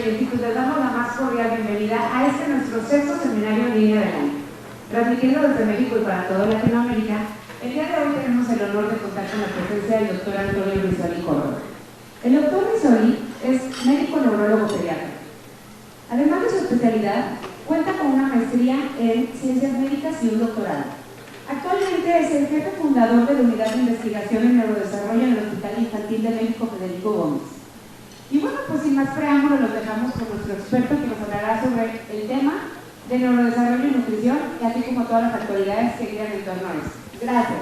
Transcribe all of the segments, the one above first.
Científicos, les damos la más cordial bienvenida a este nuestro sexto seminario en línea del año. Transmitiendo desde México y para toda Latinoamérica, el día de hoy tenemos el honor de contar con la presencia del doctor Antonio Rizzoli Córdoba. El doctor Rizzoli es médico neurólogo pediatra. Además de su especialidad, cuenta con una maestría en Ciencias Médicas y un doctorado. Actualmente es el jefe fundador de la Unidad de Investigación en Neurodesarrollo en el Hospital Infantil de México Federico Gómez. Y bueno, pues sin más preámbulo, lo dejamos con nuestro experto que nos hablará sobre el tema de neurodesarrollo y nutrición, y así como todas las actualidades que giran en torno a eso. Gracias.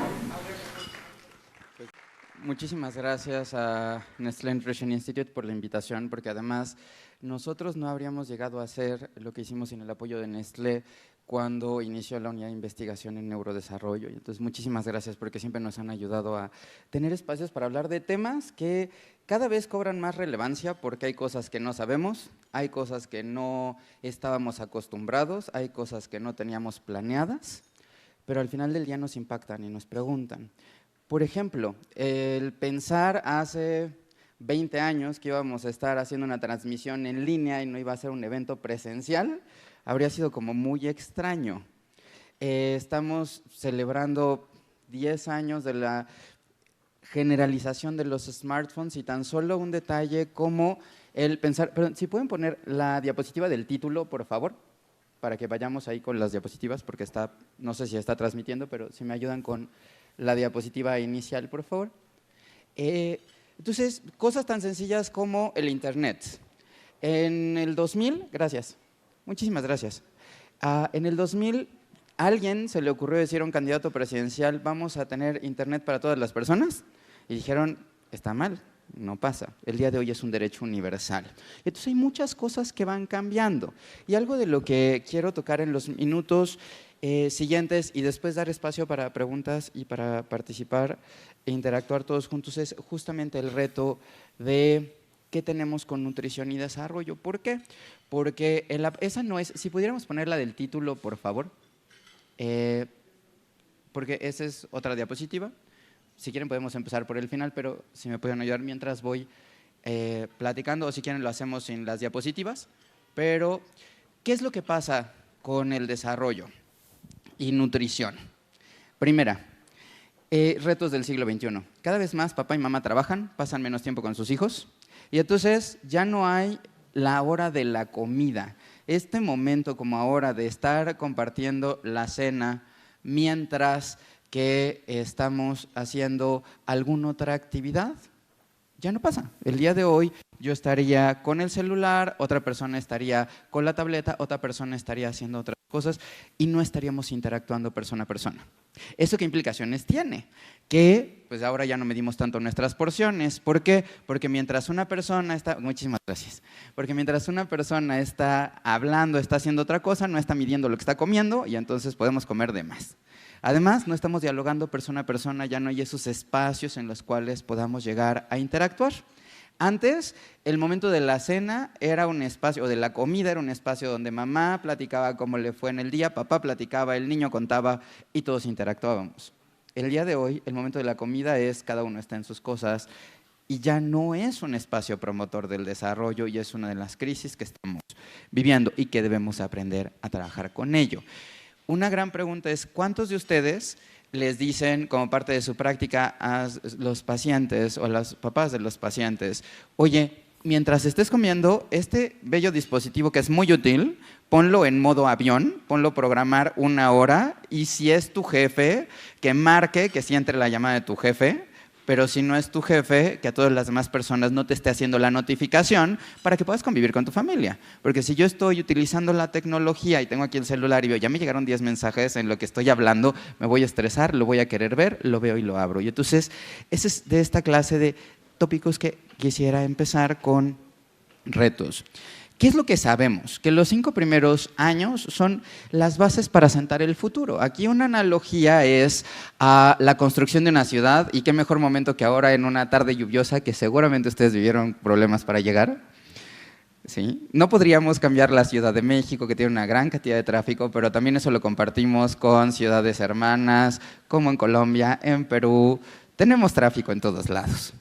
Muchísimas gracias a Nestlé Nutrition Institute por la invitación, porque además nosotros no habríamos llegado a hacer lo que hicimos sin el apoyo de Nestlé cuando inició la unidad de investigación en neurodesarrollo. Y entonces, muchísimas gracias porque siempre nos han ayudado a tener espacios para hablar de temas que cada vez cobran más relevancia porque hay cosas que no sabemos, hay cosas que no estábamos acostumbrados, hay cosas que no teníamos planeadas, pero al final del día nos impactan y nos preguntan. Por ejemplo, el pensar hace 20 años que íbamos a estar haciendo una transmisión en línea y no iba a ser un evento presencial, habría sido como muy extraño. Estamos celebrando 10 años de la generalización de los smartphones y tan solo un detalle como el pensar… Perdón, si pueden poner la diapositiva del título, por favor, para que vayamos ahí con las diapositivas, porque está, no sé si está transmitiendo, pero si me ayudan con la diapositiva inicial, por favor. Entonces, cosas tan sencillas como el Internet. En el 2000, gracias, muchísimas gracias. En el 2000, a alguien se le ocurrió decir a un candidato presidencial, vamos a tener Internet para todas las personas, y dijeron, está mal, no pasa. El día de hoy es un derecho universal. Entonces, hay muchas cosas que van cambiando. Y algo de lo que quiero tocar en los minutos siguientes y después dar espacio para preguntas y para participar e interactuar todos juntos es justamente el reto de qué tenemos con nutrición y desarrollo. ¿Por qué? Porque esa no es… Si pudiéramos poner la del título, por favor, porque esa es otra diapositiva. Si quieren podemos empezar por el final, pero si me pueden ayudar mientras voy platicando, o si quieren lo hacemos sin las diapositivas. Pero, ¿qué es lo que pasa con el desarrollo y nutrición? Primera, retos del siglo XXI. Cada vez más papá y mamá trabajan, pasan menos tiempo con sus hijos y entonces ya no hay la hora de la comida. Este momento como ahora de estar compartiendo la cena mientras que estamos haciendo alguna otra actividad, ya no pasa. El día de hoy yo estaría con el celular, otra persona estaría con la tableta, otra persona estaría haciendo otras cosas y no estaríamos interactuando persona a persona. ¿Eso qué implicaciones tiene? Que pues ahora ya no medimos tanto nuestras porciones. ¿Por qué? Porque mientras una persona está… Muchísimas gracias. Porque mientras una persona está hablando, está haciendo otra cosa, no está midiendo lo que está comiendo y entonces podemos comer de más. Además, no estamos dialogando persona a persona, ya no hay esos espacios en los cuales podamos llegar a interactuar. Antes, el momento de la cena era un espacio, o de la comida era un espacio donde mamá platicaba cómo le fue en el día, papá platicaba, el niño contaba y todos interactuábamos. El día de hoy, el momento de la comida es cada uno está en sus cosas y ya no es un espacio promotor del desarrollo y es una de las crisis que estamos viviendo y que debemos aprender a trabajar con ello. Una gran pregunta es, ¿cuántos de ustedes les dicen como parte de su práctica a los pacientes o a los papás de los pacientes, oye, mientras estés comiendo, este bello dispositivo que es muy útil, ponlo en modo avión, ponlo programar 1 hora y si es tu jefe, que marque que sí entre la llamada de tu jefe, pero si no es tu jefe, que a todas las demás personas no te esté haciendo la notificación para que puedas convivir con tu familia. Porque si yo estoy utilizando la tecnología y tengo aquí el celular y veo, ya me llegaron 10 mensajes en lo que estoy hablando, me voy a estresar, lo voy a querer ver, lo veo y lo abro. Y entonces, ese es de esta clase de tópicos que quisiera empezar con retos. ¿Qué es lo que sabemos? Que los 5 primeros años son las bases para sentar el futuro. Aquí una analogía es a la construcción de una ciudad y qué mejor momento que ahora en una tarde lluviosa que seguramente ustedes vivieron problemas para llegar. ¿Sí? No podríamos cambiar la Ciudad de México, que tiene una gran cantidad de tráfico, pero también eso lo compartimos con ciudades hermanas, como en Colombia, en Perú. Tenemos tráfico en todos lados.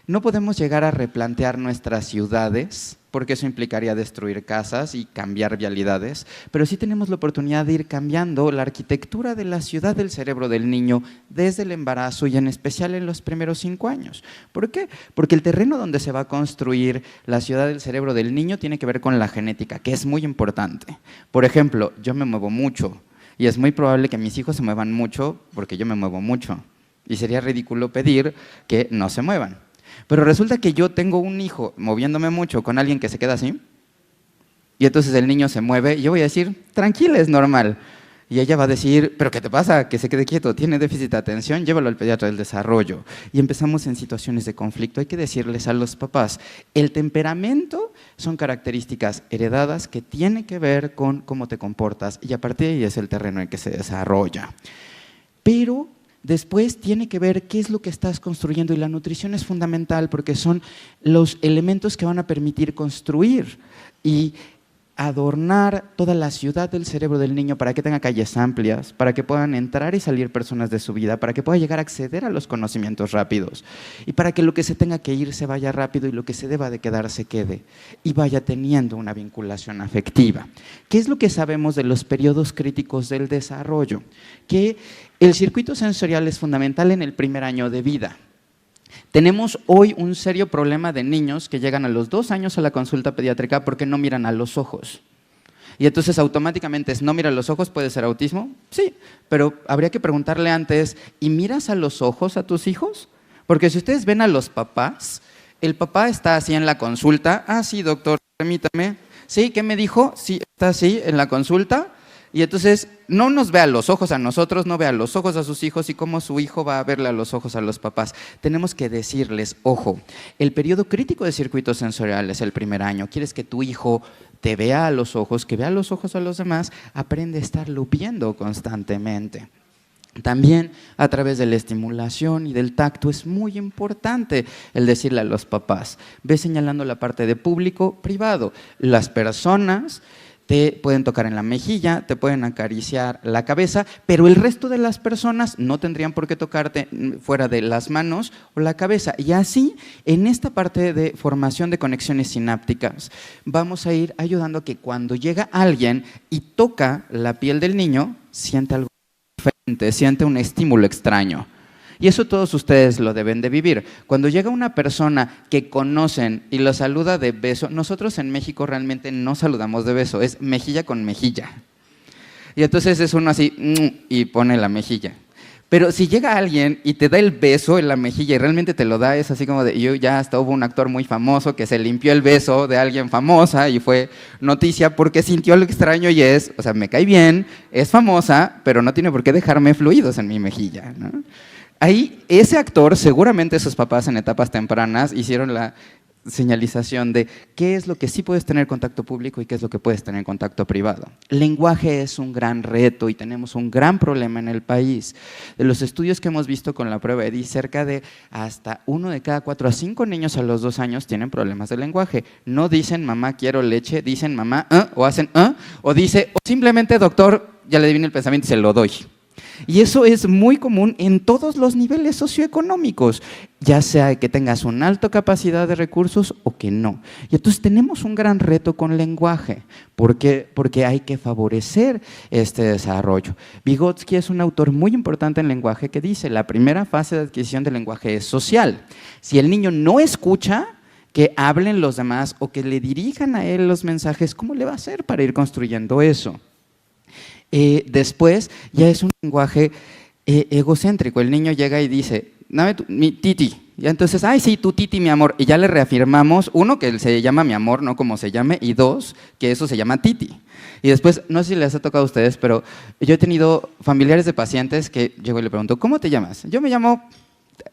No podemos llegar a replantear nuestras ciudades, porque eso implicaría destruir casas y cambiar vialidades, pero sí tenemos la oportunidad de ir cambiando la arquitectura de la ciudad del cerebro del niño desde el embarazo y en especial en los primeros 5 años. ¿Por qué? Porque el terreno donde se va a construir la ciudad del cerebro del niño tiene que ver con la genética, que es muy importante. Por ejemplo, yo me muevo mucho y es muy probable que mis hijos se muevan mucho porque yo me muevo mucho y sería ridículo pedir que no se muevan. Pero resulta que yo tengo un hijo moviéndome mucho con alguien que se queda así, y entonces el niño se mueve, y yo voy a decir, tranquila, es normal. Y ella va a decir, ¿pero qué te pasa? Que se quede quieto, tiene déficit de atención, llévalo al pediatra del desarrollo. Y empezamos en situaciones de conflicto. Hay que decirles a los papás, el temperamento son características heredadas que tienen que ver con cómo te comportas, y a partir de ahí es el terreno en que se desarrolla. Pero después tiene que ver qué es lo que estás construyendo, y la nutrición es fundamental porque son los elementos que van a permitir construir y adornar toda la ciudad del cerebro del niño para que tenga calles amplias, para que puedan entrar y salir personas de su vida, para que pueda llegar a acceder a los conocimientos rápidos y para que lo que se tenga que ir se vaya rápido y lo que se deba de quedar se quede y vaya teniendo una vinculación afectiva. ¿Qué es lo que sabemos de los periodos críticos del desarrollo? Que el circuito sensorial es fundamental en el primer año de vida. Tenemos hoy un serio problema de niños que llegan a los 2 años a la consulta pediátrica porque no miran a los ojos. Y entonces automáticamente no mira a los ojos, ¿puede ser autismo? Sí, pero habría que preguntarle antes, ¿y miras a los ojos a tus hijos? Porque si ustedes ven a los papás, el papá está así en la consulta, ah, sí, doctor, permítame, sí, ¿qué me dijo? Sí, está así en la consulta. Y entonces no nos ve a los ojos a nosotros, no ve a los ojos a sus hijos y cómo su hijo va a verle a los ojos a los papás. Tenemos que decirles, ojo, el periodo crítico de circuito sensorial es el primer año. ¿Quieres que tu hijo te vea a los ojos, que vea a los ojos a los demás? Aprende a estarlo viendo constantemente. También a través de la estimulación y del tacto es muy importante el decirle a los papás, ve señalando la parte de público, privado. Las personas te pueden tocar en la mejilla, te pueden acariciar la cabeza, pero el resto de las personas no tendrían por qué tocarte fuera de las manos o la cabeza. Y así, en esta parte de formación de conexiones sinápticas, vamos a ir ayudando a que cuando llega alguien y toca la piel del niño, siente algo diferente, siente un estímulo extraño. Y eso todos ustedes lo deben de vivir. Cuando llega una persona que conocen y lo saluda de beso, nosotros en México realmente no saludamos de beso, es mejilla con mejilla. Y entonces es uno así, y pone la mejilla. Pero si llega alguien y te da el beso en la mejilla y realmente te lo da, es así como de, yo ya hasta hubo un actor muy famoso que se limpió el beso de alguien famosa y fue noticia porque sintió lo extraño y es, o sea, me cae bien, es famosa, pero no tiene por qué dejarme fluidos en mi mejilla, ¿no? Ahí, ese actor, seguramente sus papás en etapas tempranas hicieron la señalización de qué es lo que sí puedes tener contacto público y qué es lo que puedes tener contacto privado. Lenguaje es un gran reto y tenemos un gran problema en el país. De los estudios que hemos visto con la prueba EDI, cerca de hasta 1 de cada 4 a 5 niños a los 2 años tienen problemas de lenguaje. No dicen mamá quiero leche, dicen mamá o hacen o dice o simplemente doctor, ya le adivino el pensamiento y se lo doy. Y eso es muy común en todos los niveles socioeconómicos, ya sea que tengas una alta capacidad de recursos o que no. Y entonces tenemos un gran reto con lenguaje, porque hay que favorecer este desarrollo. Vygotsky es un autor muy importante en lenguaje que dice, la primera fase de adquisición del lenguaje es social. Si el niño no escucha, que hablen los demás o que le dirijan a él los mensajes, ¿cómo le va a hacer para ir construyendo eso? Después ya es un lenguaje egocéntrico. El niño llega y dice, dame mi titi. Y entonces, ay, sí, tu titi, mi amor. Y ya le reafirmamos, 1, que se llama mi amor, no como se llame, y 2, que eso se llama titi. Y después, no sé si les ha tocado a ustedes, pero yo he tenido familiares de pacientes que llego y le pregunto, ¿cómo te llamas? Yo me llamo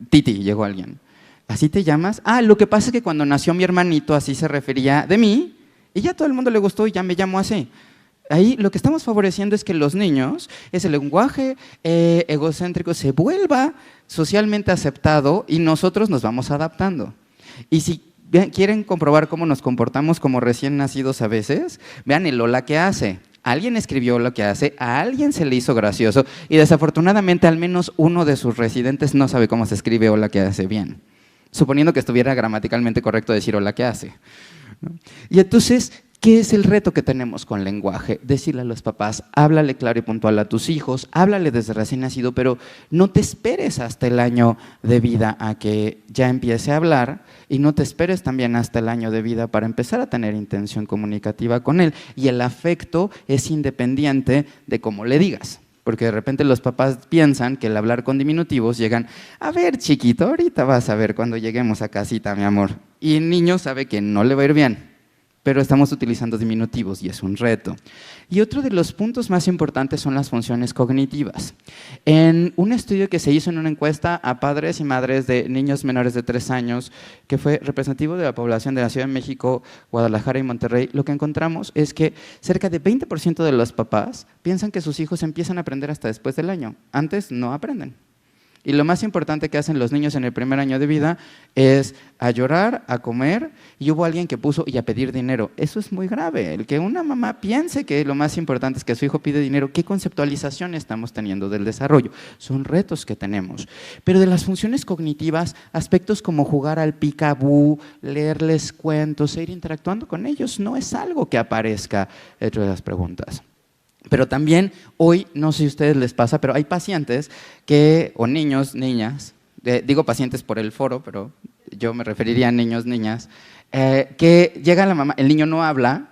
Titi, llegó alguien. ¿Así te llamas? Ah, lo que pasa es que cuando nació mi hermanito, así se refería de mí, y ya a todo el mundo le gustó y ya me llamo así. Ahí lo que estamos favoreciendo es que los niños, ese lenguaje egocéntrico se vuelva socialmente aceptado y nosotros nos vamos adaptando. Y si quieren comprobar cómo nos comportamos como recién nacidos a veces, vean el hola que hace. Alguien escribió lo que hace, a alguien se le hizo gracioso y desafortunadamente al menos uno de sus residentes no sabe cómo se escribe hola que hace bien. suponiendo que estuviera gramaticalmente correcto decir hola, ¿qué hace? ¿No? Y entonces, ¿qué es el reto que tenemos con lenguaje? Decirle a los papás, háblale claro y puntual a tus hijos, háblale desde recién nacido, pero no te esperes hasta el año de vida a que ya empiece a hablar y no te esperes también hasta el año de vida para empezar a tener intención comunicativa con él. Y el afecto es independiente de cómo le digas. Porque de repente los papás piensan que el hablar con diminutivos llegan, a ver chiquito, ahorita vas a ver cuando lleguemos a casita, mi amor. Y el niño sabe que no le va a ir bien, pero estamos utilizando diminutivos y es un reto. Y otro de los puntos más importantes son las funciones cognitivas. En un estudio que se hizo en una encuesta a padres y madres de niños menores de 3 años, que fue representativo de la población de la Ciudad de México, Guadalajara y Monterrey, lo que encontramos es que cerca de 20% de los papás piensan que sus hijos empiezan a aprender hasta después del año. Antes no aprenden. Y lo más importante que hacen los niños en el primer año de vida es a llorar, a comer, y hubo alguien que puso y a pedir dinero. Eso es muy grave, el que una mamá piense que lo más importante es que su hijo pide dinero. ¿Qué conceptualización estamos teniendo del desarrollo? Son retos que tenemos. Pero de las funciones cognitivas, aspectos como jugar al peekaboo, leerles cuentos e ir interactuando con ellos, no es algo que aparezca entre las preguntas. Pero también hoy, no sé si a ustedes les pasa, pero hay pacientes que, o niños, niñas, digo pacientes por el foro, pero yo me referiría a niños, niñas, que llega la mamá, el niño no habla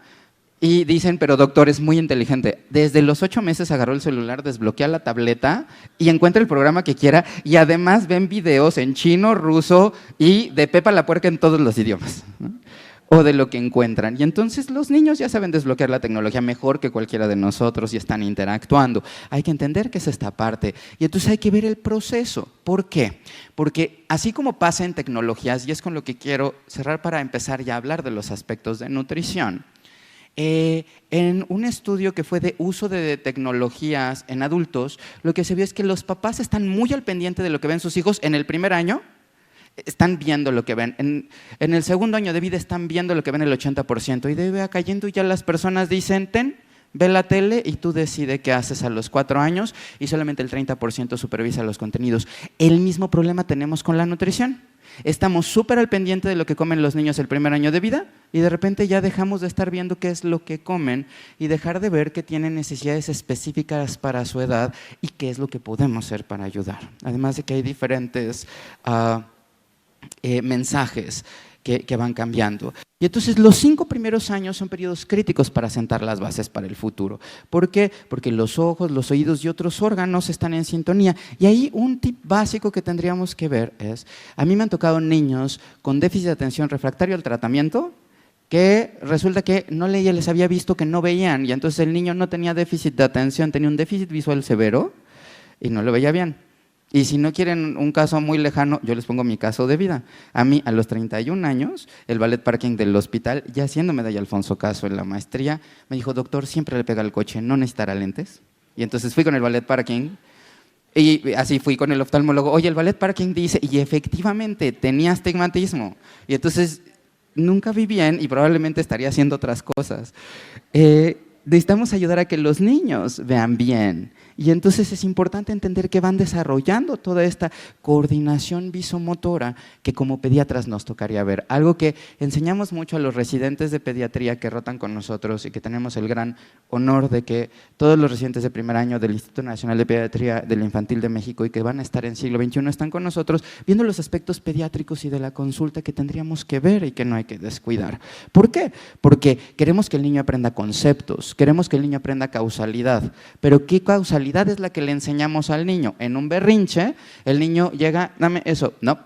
y dicen, pero doctor, es muy inteligente. Desde los 8 meses agarró el celular, desbloquea la tableta y encuentra el programa que quiera y además ven videos en chino, ruso y de Pepa la Puerca en todos los idiomas, ¿no? O de lo que encuentran. Y entonces los niños ya saben desbloquear la tecnología mejor que cualquiera de nosotros y están interactuando. Hay que entender qué es esta parte. Y entonces hay que ver el proceso. ¿Por qué? Porque así como pasa en tecnologías, y es con lo que quiero cerrar para empezar ya a hablar de los aspectos de nutrición, en un estudio que fue de uso de tecnologías en adultos, lo que se vio es que los papás están muy al pendiente de lo que ven sus hijos en el primer año. Están viendo lo que ven. En el segundo año de vida están viendo lo que ven el 80% y de ahí va cayendo y ya las personas dicen, ten, ve la tele y tú decides qué haces a los 4 años y solamente el 30% supervisa los contenidos. El mismo problema tenemos con la nutrición. Estamos súper al pendiente de lo que comen los niños el primer año de vida y de repente ya dejamos de estar viendo qué es lo que comen y dejar de ver que tienen necesidades específicas para su edad y qué es lo que podemos hacer para ayudar. Además de que hay diferentes mensajes que van cambiando. Y entonces los 5 primeros años son periodos críticos para sentar las bases para el futuro. ¿Por qué? Porque los ojos, los oídos y otros órganos están en sintonía. Y ahí un tip básico que tendríamos que ver es, a mí me han tocado niños con déficit de atención refractario al tratamiento que resulta que no les había visto que no veían y entonces el niño no tenía déficit de atención, tenía un déficit visual severo y no lo veía bien. Y si no quieren un caso muy lejano, yo les pongo mi caso de vida. A mí, a los 31 años, el ballet parking del hospital, ya siendo medalla Alfonso Caso en la maestría, me dijo, doctor, siempre le pega al coche, ¿no necesitará lentes? Y entonces fui con el ballet parking y así fui con el oftalmólogo. Oye, el ballet parking dice, y efectivamente tenía astigmatismo. Y entonces nunca vi bien y probablemente estaría haciendo otras cosas. Necesitamos ayudar a que los niños vean bien. Y entonces es importante entender que van desarrollando toda esta coordinación visomotora que como pediatras nos tocaría ver. Algo que enseñamos mucho a los residentes de pediatría que rotan con nosotros y que tenemos el gran honor de que todos los residentes de primer año del Instituto Nacional de Pediatría del Infantil de México y que van a estar en siglo XXI están con nosotros viendo los aspectos pediátricos y de la consulta que tendríamos que ver y que no hay que descuidar. ¿Por qué? Porque queremos que el niño aprenda conceptos, queremos que el niño aprenda causalidad, pero ¿qué causalidad es la que le enseñamos al niño? En un berrinche, el niño llega, dame eso, no,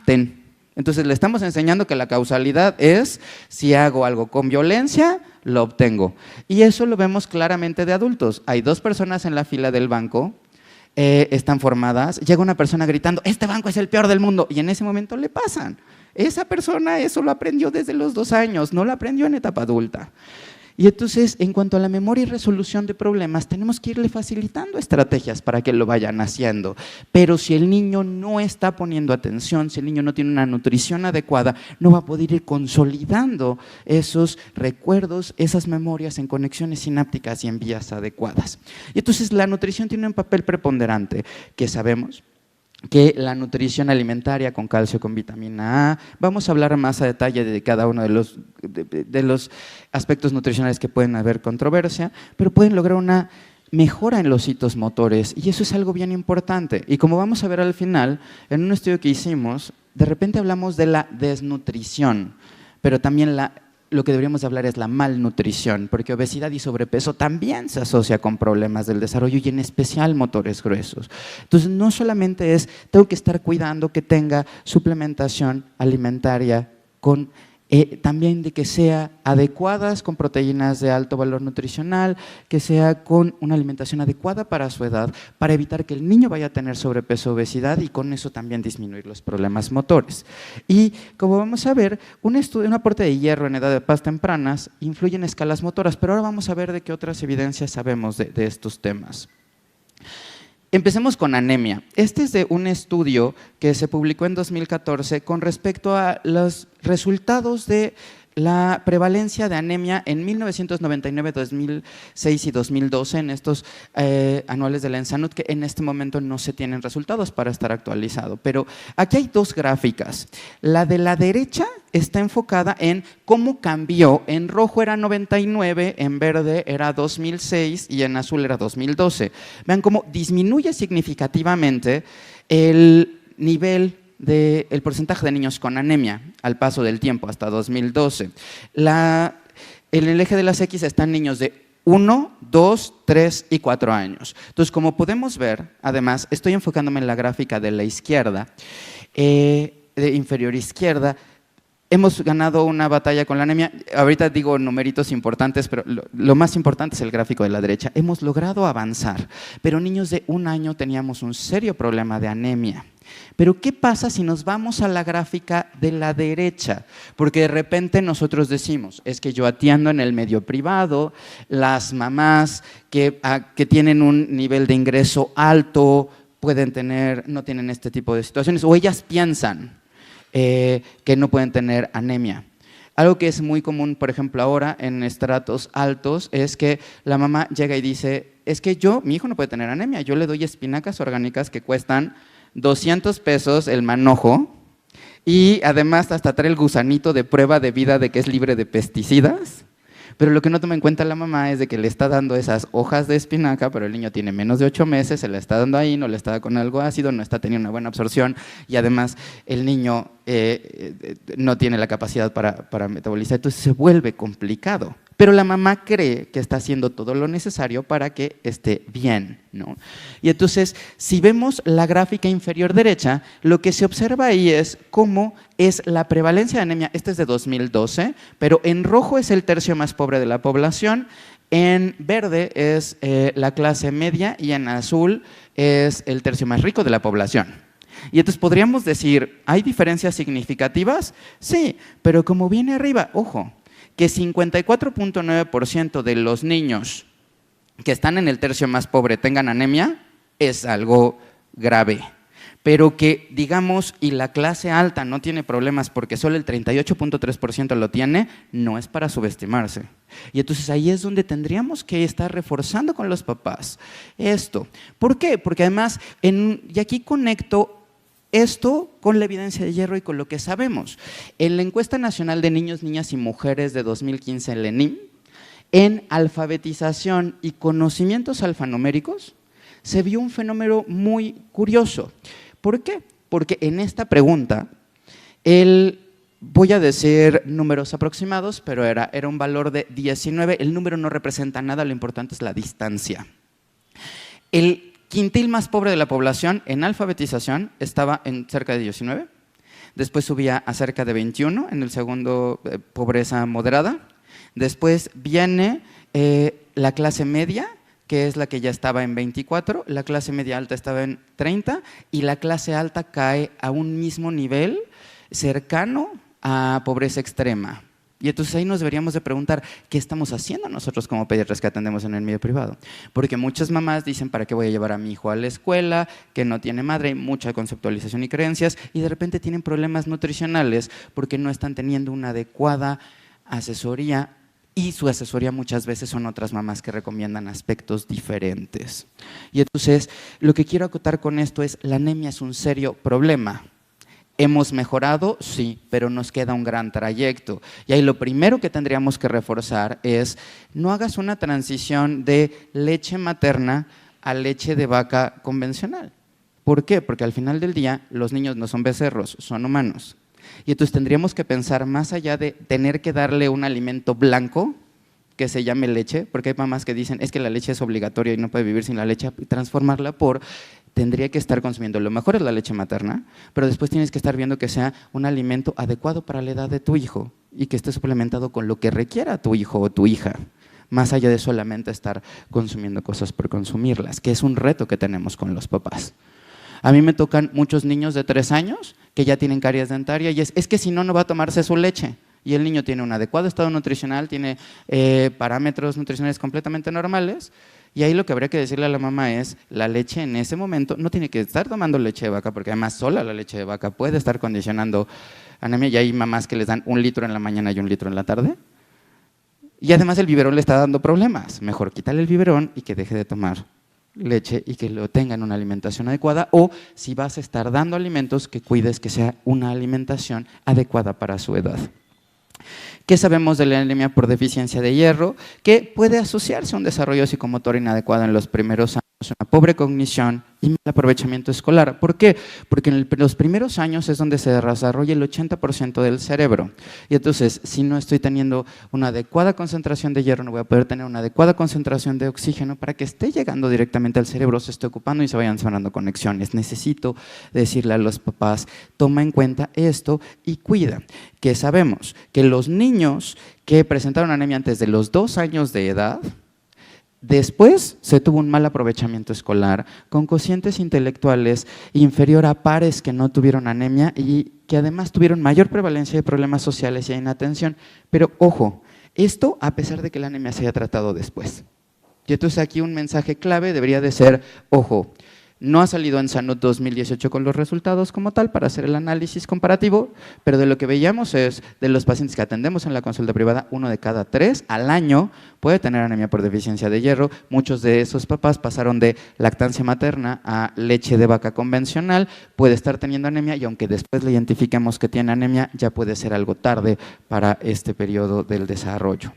ten. Entonces le estamos enseñando que la causalidad es, si hago algo con violencia, lo obtengo. Y eso lo vemos claramente de adultos. Hay 2 personas en la fila del banco, están formadas, llega una persona gritando, este banco es el peor del mundo, y en ese momento le pasan. Esa persona eso lo aprendió desde los 2 años, no lo aprendió en etapa adulta. Y entonces, en cuanto a la memoria y resolución de problemas, tenemos que irle facilitando estrategias para que lo vayan haciendo. Pero si el niño no está poniendo atención, si el niño no tiene una nutrición adecuada, no va a poder ir consolidando esos recuerdos, esas memorias en conexiones sinápticas y en vías adecuadas. Y entonces la nutrición tiene un papel preponderante que sabemos que la nutrición alimentaria con calcio, con vitamina A. Vamos a hablar más a detalle de cada uno de los aspectos nutricionales que pueden haber controversia, pero pueden lograr una mejora en los hitos motores, y eso es algo bien importante. Y como vamos a ver al final, en un estudio que hicimos, de repente hablamos de la desnutrición, pero también lo que deberíamos hablar es la malnutrición, porque obesidad y sobrepeso también se asocia con problemas del desarrollo y en especial motores gruesos. Entonces, no solamente es, tengo que estar cuidando que tenga suplementación alimentaria con también de que sea adecuadas, con proteínas de alto valor nutricional, que sea con una alimentación adecuada para su edad, para evitar que el niño vaya a tener sobrepeso o obesidad y con eso también disminuir los problemas motores. Y como vamos a ver, un aporte de hierro en edad de paz tempranas influye en escalas motoras, pero ahora vamos a ver de qué otras evidencias sabemos de estos temas. Empecemos con anemia. Este es de un estudio que se publicó en 2014 con respecto a los resultados de la prevalencia de anemia en 1999, 2006 y 2012 en estos anuales de la ENSANUD, que en este momento no se tienen resultados para estar actualizado. Pero aquí hay dos gráficas. La de la derecha está enfocada en cómo cambió. En rojo era 99, en verde era 2006 y en azul era 2012. Vean cómo disminuye significativamente el nivel del porcentaje de niños con anemia al paso del tiempo hasta 2012. En el eje de las X están niños de 1, 2, 3 y 4 años. Entonces, como podemos ver, además, estoy enfocándome en la gráfica de la izquierda, de inferior izquierda. Hemos ganado una batalla con la anemia. Ahorita digo numeritos importantes, pero lo más importante es el gráfico de la derecha. Hemos logrado avanzar, pero niños de 1 año teníamos un serio problema de anemia. Pero ¿qué pasa si nos vamos a la gráfica de la derecha? Porque de repente nosotros decimos, es que yo atiendo en el medio privado, las mamás que tienen un nivel de ingreso alto no tienen este tipo de situaciones, o ellas piensan que no pueden tener anemia. Algo que es muy común, por ejemplo, ahora en estratos altos, es que la mamá llega y dice, es que mi hijo no puede tener anemia, yo le doy espinacas orgánicas que cuestan 200 pesos el manojo y además hasta trae el gusanito de prueba de vida de que es libre de pesticidas. Pero lo que no toma en cuenta la mamá es de que le está dando esas hojas de espinaca, pero el niño tiene menos de 8 meses, se le está dando ahí, no le está con algo ácido, no está teniendo una buena absorción y además el niño no tiene la capacidad para metabolizar, entonces se vuelve complicado. Pero la mamá cree que está haciendo todo lo necesario para que esté bien, ¿no? Y entonces, si vemos la gráfica inferior derecha, lo que se observa ahí es cómo es la prevalencia de anemia. Este es de 2012, pero en rojo es el tercio más pobre de la población, en verde es la clase media y en azul es el tercio más rico de la población. Y entonces podríamos decir, ¿hay diferencias significativas? Sí, pero como viene arriba, ojo, que 54.9% de los niños que están en el tercio más pobre tengan anemia es algo grave. Pero que, digamos, y la clase alta no tiene problemas porque solo el 38.3% lo tiene, no es para subestimarse. Y entonces ahí es donde tendríamos que estar reforzando con los papás esto. ¿Por qué? Porque además, y aquí conecto esto con la evidencia de hierro y con lo que sabemos. En la encuesta nacional de niños, niñas y mujeres de 2015 en el ENIM, en alfabetización y conocimientos alfanuméricos, se vio un fenómeno muy curioso. ¿Por qué? Porque en esta pregunta, voy a decir números aproximados, pero era un valor de 19, el número no representa nada, lo importante es la distancia. El quintil más pobre de la población en alfabetización estaba en cerca de 19, después subía a cerca de 21, en el segundo pobreza moderada, después viene la clase media, que es la que ya estaba en 24, la clase media alta estaba en 30 y la clase alta cae a un mismo nivel cercano a pobreza extrema. Y entonces ahí nos deberíamos de preguntar, ¿qué estamos haciendo nosotros como pediatras que atendemos en el medio privado? Porque muchas mamás dicen, ¿para qué voy a llevar a mi hijo a la escuela? Que no tiene madre, hay mucha conceptualización y creencias, y de repente tienen problemas nutricionales porque no están teniendo una adecuada asesoría y su asesoría muchas veces son otras mamás que recomiendan aspectos diferentes. Y entonces, lo que quiero acotar con esto es, la anemia es un serio problema. ¿Hemos mejorado? Sí, pero nos queda un gran trayecto. Y ahí lo primero que tendríamos que reforzar es, no hagas una transición de leche materna a leche de vaca convencional. ¿Por qué? Porque al final del día los niños no son becerros, son humanos. Y entonces tendríamos que pensar más allá de tener que darle un alimento blanco que se llame leche, porque hay mamás que dicen, es que la leche es obligatoria y no puede vivir sin la leche, y transformarla por, tendría que estar consumiendo, lo mejor es la leche materna, pero después tienes que estar viendo que sea un alimento adecuado para la edad de tu hijo y que esté suplementado con lo que requiera tu hijo o tu hija, más allá de solamente estar consumiendo cosas por consumirlas, que es un reto que tenemos con los papás. A mí me tocan muchos niños de 3 años que ya tienen caries dentarias y es que si no, no va a tomarse su leche. Y el niño tiene un adecuado estado nutricional, tiene parámetros nutricionales completamente normales, y ahí lo que habría que decirle a la mamá es, la leche en ese momento no tiene que estar tomando leche de vaca, porque además sola la leche de vaca puede estar condicionando anemia, y hay mamás que les dan 1 litro en la mañana y 1 litro en la tarde, y además el biberón le está dando problemas, mejor quítale el biberón y que deje de tomar leche y que lo tengan una alimentación adecuada, o si vas a estar dando alimentos, que cuides que sea una alimentación adecuada para su edad. ¿Qué sabemos de la anemia por deficiencia de hierro? Que puede asociarse a un desarrollo psicomotor inadecuado en los primeros años, una pobre cognición y mal aprovechamiento escolar. ¿Por qué? Porque en los primeros años es donde se desarrolla el 80% del cerebro. Y entonces, si no estoy teniendo una adecuada concentración de hierro, no voy a poder tener una adecuada concentración de oxígeno para que esté llegando directamente al cerebro, se esté ocupando y se vayan cerrando conexiones. Necesito decirle a los papás, toma en cuenta esto y cuida. Que sabemos que los niños que presentaron anemia antes de los 2 años de edad, después se tuvo un mal aprovechamiento escolar, con cocientes intelectuales inferior a pares que no tuvieron anemia y que además tuvieron mayor prevalencia de problemas sociales y de inatención. Pero ojo, esto a pesar de que la anemia se haya tratado después. Y entonces aquí un mensaje clave debería de ser, ojo, no ha salido en Salud 2018 con los resultados como tal para hacer el análisis comparativo, pero de lo que veíamos es, de los pacientes que atendemos en la consulta privada, 1 de cada 3 al año puede tener anemia por deficiencia de hierro. Muchos de esos papás pasaron de lactancia materna a leche de vaca convencional, puede estar teniendo anemia y aunque después le identifiquemos que tiene anemia, ya puede ser algo tarde para este periodo del desarrollo.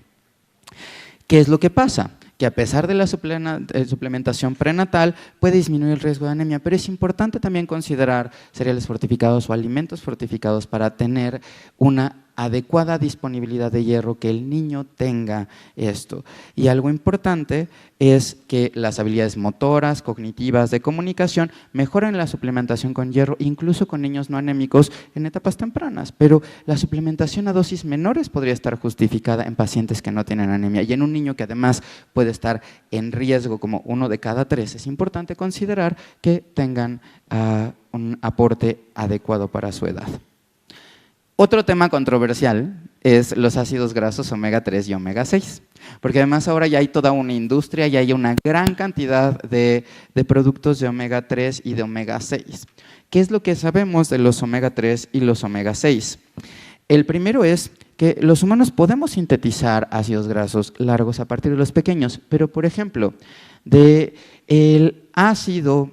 ¿Qué es lo que pasa? Que a pesar de la suplementación prenatal puede disminuir el riesgo de anemia, pero es importante también considerar cereales fortificados o alimentos fortificados para tener una adecuada disponibilidad de hierro, que el niño tenga esto. Y algo importante es que las habilidades motoras, cognitivas, de comunicación mejoran la suplementación con hierro, incluso con niños no anémicos en etapas tempranas, pero la suplementación a dosis menores podría estar justificada en pacientes que no tienen anemia, y en un niño que además puede estar en riesgo como 1 de cada 3, es importante considerar que tengan un aporte adecuado para su edad. Otro tema controversial es los ácidos grasos omega 3 y omega 6, porque además ahora ya hay toda una industria, ya hay una gran cantidad de productos de omega 3 y de omega 6. ¿Qué es lo que sabemos de los omega 3 y los omega 6? El primero es que los humanos podemos sintetizar ácidos grasos largos a partir de los pequeños, pero por ejemplo, del ácido,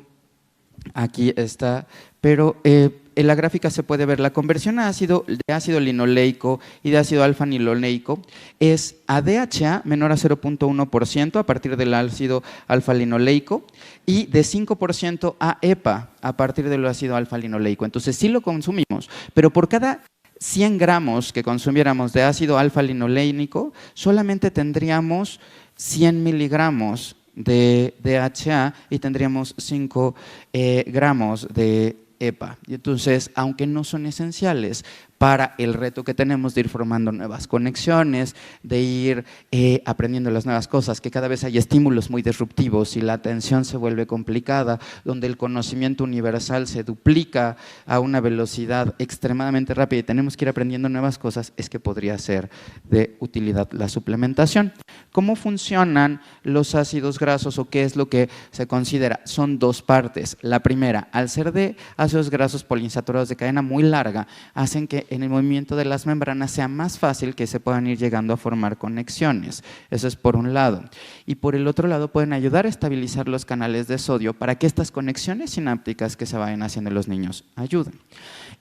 aquí está, pero en la gráfica se puede ver la conversión de ácido linoleico y de ácido alfa-linoleico es a DHA menor a 0.1% a partir del ácido alfa-linoleico y de 5% a EPA a partir del ácido alfa-linoleico. Entonces sí lo consumimos, pero por cada 100 gramos que consumiéramos de ácido alfa-linoleico solamente tendríamos 100 miligramos de DHA y tendríamos 5 gramos de EPA. Y entonces, aunque no son esenciales para el reto que tenemos de ir formando nuevas conexiones, de ir aprendiendo las nuevas cosas, que cada vez hay estímulos muy disruptivos y la atención se vuelve complicada, donde el conocimiento universal se duplica a una velocidad extremadamente rápida y tenemos que ir aprendiendo nuevas cosas, es que podría ser de utilidad la suplementación. ¿Cómo funcionan los ácidos grasos o qué es lo que se considera? Son 2 partes. La primera, al ser de ácidos grasos poliinsaturados de cadena muy larga, hacen que en el movimiento de las membranas sea más fácil que se puedan ir llegando a formar conexiones. Eso es por un lado. Y por el otro lado pueden ayudar a estabilizar los canales de sodio para que estas conexiones sinápticas que se vayan haciendo en los niños ayuden.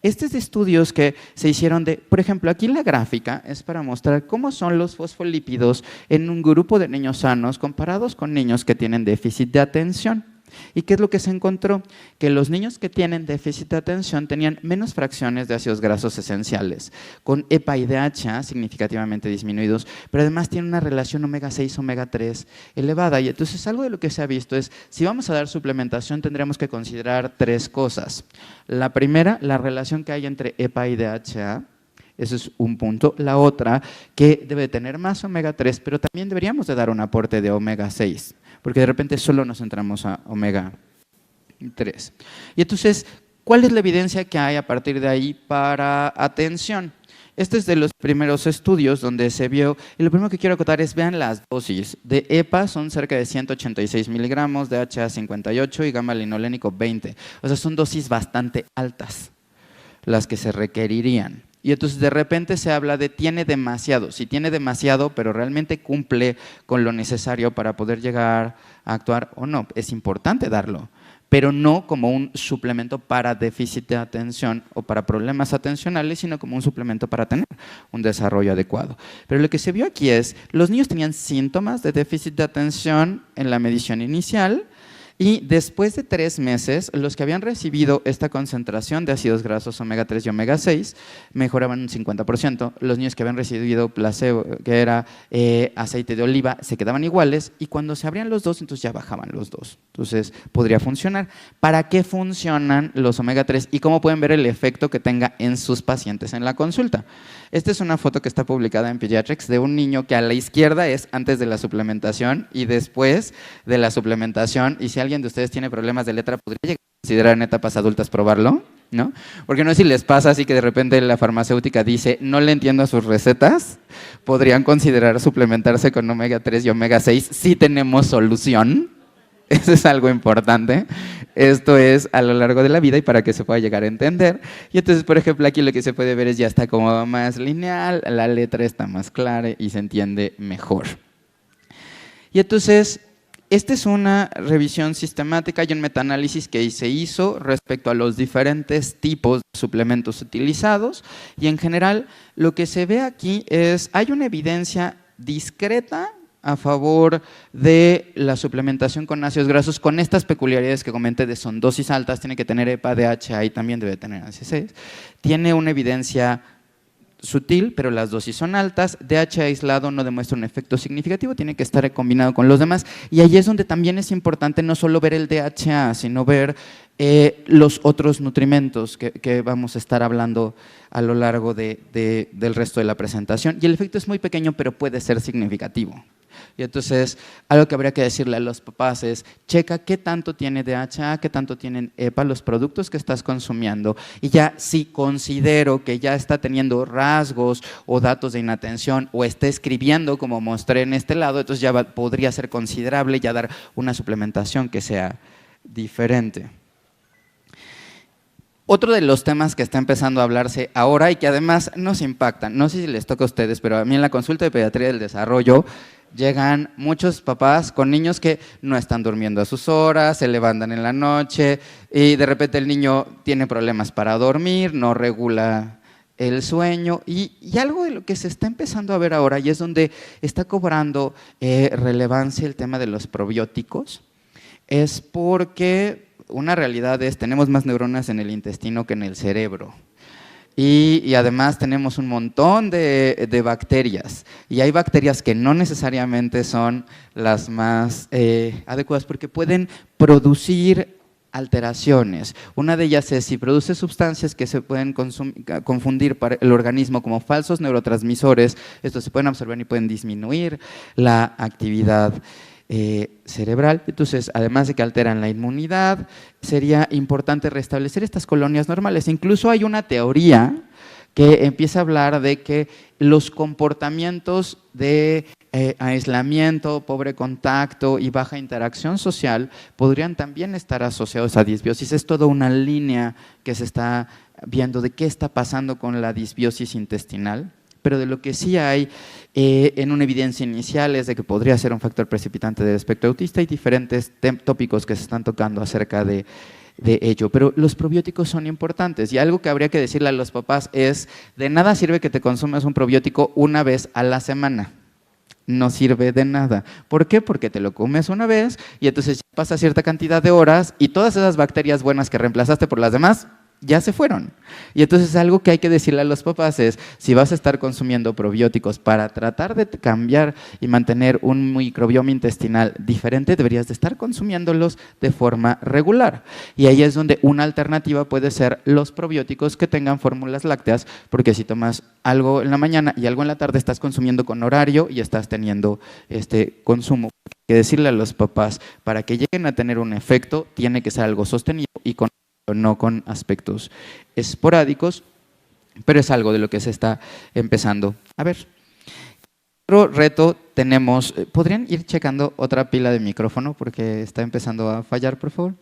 Estos estudios que se hicieron por ejemplo, aquí la gráfica es para mostrar cómo son los fosfolípidos en un grupo de niños sanos comparados con niños que tienen déficit de atención. ¿Y qué es lo que se encontró? Que los niños que tienen déficit de atención tenían menos fracciones de ácidos grasos esenciales, con EPA y DHA significativamente disminuidos, pero además tienen una relación omega 6, omega 3 elevada. Y entonces algo de lo que se ha visto es, si vamos a dar suplementación tendremos que considerar 3 cosas. La primera, la relación que hay entre EPA y DHA. Eso es un punto. La otra, que debe tener más omega 3, pero también deberíamos de dar un aporte de omega 6, porque de repente solo nos centramos a omega 3. Y entonces, ¿cuál es la evidencia que hay a partir de ahí para atención? Este es de los primeros estudios donde se vio, y lo primero que quiero acotar es, vean las dosis. De EPA son cerca de 186 miligramos, de DHA 58 y gamma linolénico 20. O sea, son dosis bastante altas las que se requerirían. Y entonces de repente se habla de tiene demasiado, si tiene demasiado, pero realmente cumple con lo necesario para poder llegar a actuar o no. Es importante darlo, pero no como un suplemento para déficit de atención o para problemas atencionales, sino como un suplemento para tener un desarrollo adecuado. Pero lo que se vio aquí es, los niños tenían síntomas de déficit de atención en la medición inicial, y después de 3 meses, los que habían recibido esta concentración de ácidos grasos omega 3 y omega 6 mejoraban un 50%. Los niños que habían recibido placebo, que era aceite de oliva, se quedaban iguales, y cuando se abrían los dos, entonces ya bajaban los dos. Entonces podría funcionar. ¿Para qué funcionan los omega 3 y cómo pueden ver el efecto que tenga en sus pacientes en la consulta? Esta es una foto que está publicada en Pediatrics de un niño que a la izquierda es antes de la suplementación y después de la suplementación, y si alguien de ustedes tiene problemas de letra, ¿podría llegar a considerar en etapas adultas probarlo? ¿No? Porque no sé si les pasa así que de repente la farmacéutica dice, no le entiendo a sus recetas, podrían considerar suplementarse con omega 3 y omega 6 si tenemos solución. Eso es algo importante. Esto es a lo largo de la vida y para que se pueda llegar a entender. Y entonces, por ejemplo, aquí lo que se puede ver es ya está como más lineal, la letra está más clara y se entiende mejor. Y entonces, esta es una revisión sistemática y un metaanálisis que se hizo respecto a los diferentes tipos de suplementos utilizados. Y en general, lo que se ve aquí es, hay una evidencia discreta a favor de la suplementación con ácidos grasos, con estas peculiaridades que comenté de son dosis altas, tiene que tener EPA, DHA y también debe tener ACC. Tiene una evidencia sutil, pero las dosis son altas. DHA aislado no demuestra un efecto significativo, tiene que estar combinado con los demás. Y ahí es donde también es importante no solo ver el DHA, sino ver los otros nutrimentos que vamos a estar hablando a lo largo del resto de la presentación. Y el efecto es muy pequeño, pero puede ser significativo. Y entonces, algo que habría que decirle a los papás es, checa qué tanto tiene DHA, qué tanto tienen EPA, los productos que estás consumiendo, y ya si considero que ya está teniendo rasgos o datos de inatención o está escribiendo como mostré en este lado, entonces ya podría ser considerable ya dar una suplementación que sea diferente. Otro de los temas que está empezando a hablarse ahora y que además nos impactan, no sé si les toca a ustedes, pero a mí en la consulta de pediatría del desarrollo llegan muchos papás con niños que no están durmiendo a sus horas, se levantan en la noche y de repente el niño tiene problemas para dormir, no regula el sueño y algo de lo que se está empezando a ver ahora y es donde está cobrando relevancia el tema de los probióticos, es porque una realidad es tenemos más neuronas en el intestino que en el cerebro. Y además tenemos un montón de bacterias y hay bacterias que no necesariamente son las más adecuadas porque pueden producir alteraciones. Una de ellas es si produce sustancias que se pueden confundir para el organismo como falsos neurotransmisores, estos se pueden absorber y pueden disminuir la actividad cerebral. Entonces, además de que alteran la inmunidad, sería importante restablecer estas colonias normales. Incluso hay una teoría que empieza a hablar de que los comportamientos de aislamiento, pobre contacto y baja interacción social podrían también estar asociados a disbiosis. Es toda una línea que se está viendo de qué está pasando con la disbiosis intestinal, pero de lo que sí hay en una evidencia inicial es de que podría ser un factor precipitante del espectro autista y diferentes tópicos que se están tocando acerca de ello. Pero los probióticos son importantes y algo que habría que decirle a los papás es, de nada sirve que te consumas un probiótico una vez a la semana. No sirve de nada. ¿Por qué? Porque te lo comes una vez y entonces pasa cierta cantidad de horas y todas esas bacterias buenas que reemplazaste por las demás ya se fueron. Y entonces algo que hay que decirle a los papás es, si vas a estar consumiendo probióticos para tratar de cambiar y mantener un microbioma intestinal diferente, deberías de estar consumiéndolos de forma regular. Y ahí es donde una alternativa puede ser los probióticos que tengan fórmulas lácteas, porque si tomas algo en la mañana y algo en la tarde, estás consumiendo con horario y estás teniendo este consumo. Hay que decirle a los papás, para que lleguen a tener un efecto, tiene que ser algo sostenido y no con aspectos esporádicos, pero es algo de lo que se está empezando a ver. Otro reto tenemos, ¿podrían ir checando otra pila de micrófono? Porque está empezando a fallar, por favor.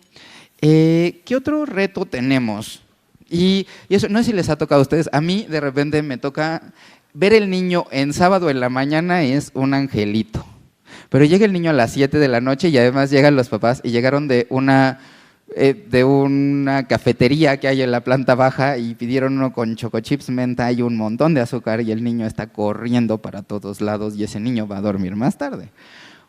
¿Qué otro reto tenemos? Y eso, no sé si les ha tocado a ustedes, a mí de repente me toca ver el niño en sábado en la mañana, es un angelito. Pero llega el niño a las 7 de la noche y además llegan los papás y llegaron de una cafetería que hay en la planta baja y pidieron uno con chocochips, menta y un montón de azúcar y el niño está corriendo para todos lados y ese niño va a dormir más tarde.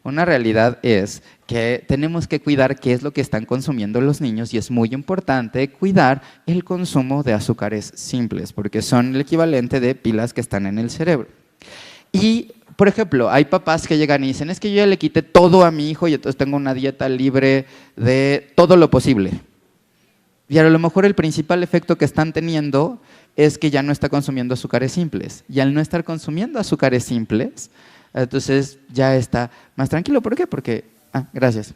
Una realidad es que tenemos que cuidar qué es lo que están consumiendo los niños y es muy importante cuidar el consumo de azúcares simples porque son el equivalente de pilas que están en el cerebro. Y por ejemplo, hay papás que llegan y dicen, es que yo ya le quité todo a mi hijo y entonces tengo una dieta libre de todo lo posible. Y a lo mejor el principal efecto que están teniendo es que ya no está consumiendo azúcares simples. Y al no estar consumiendo azúcares simples, entonces ya está más tranquilo. ¿Por qué? Porque, gracias.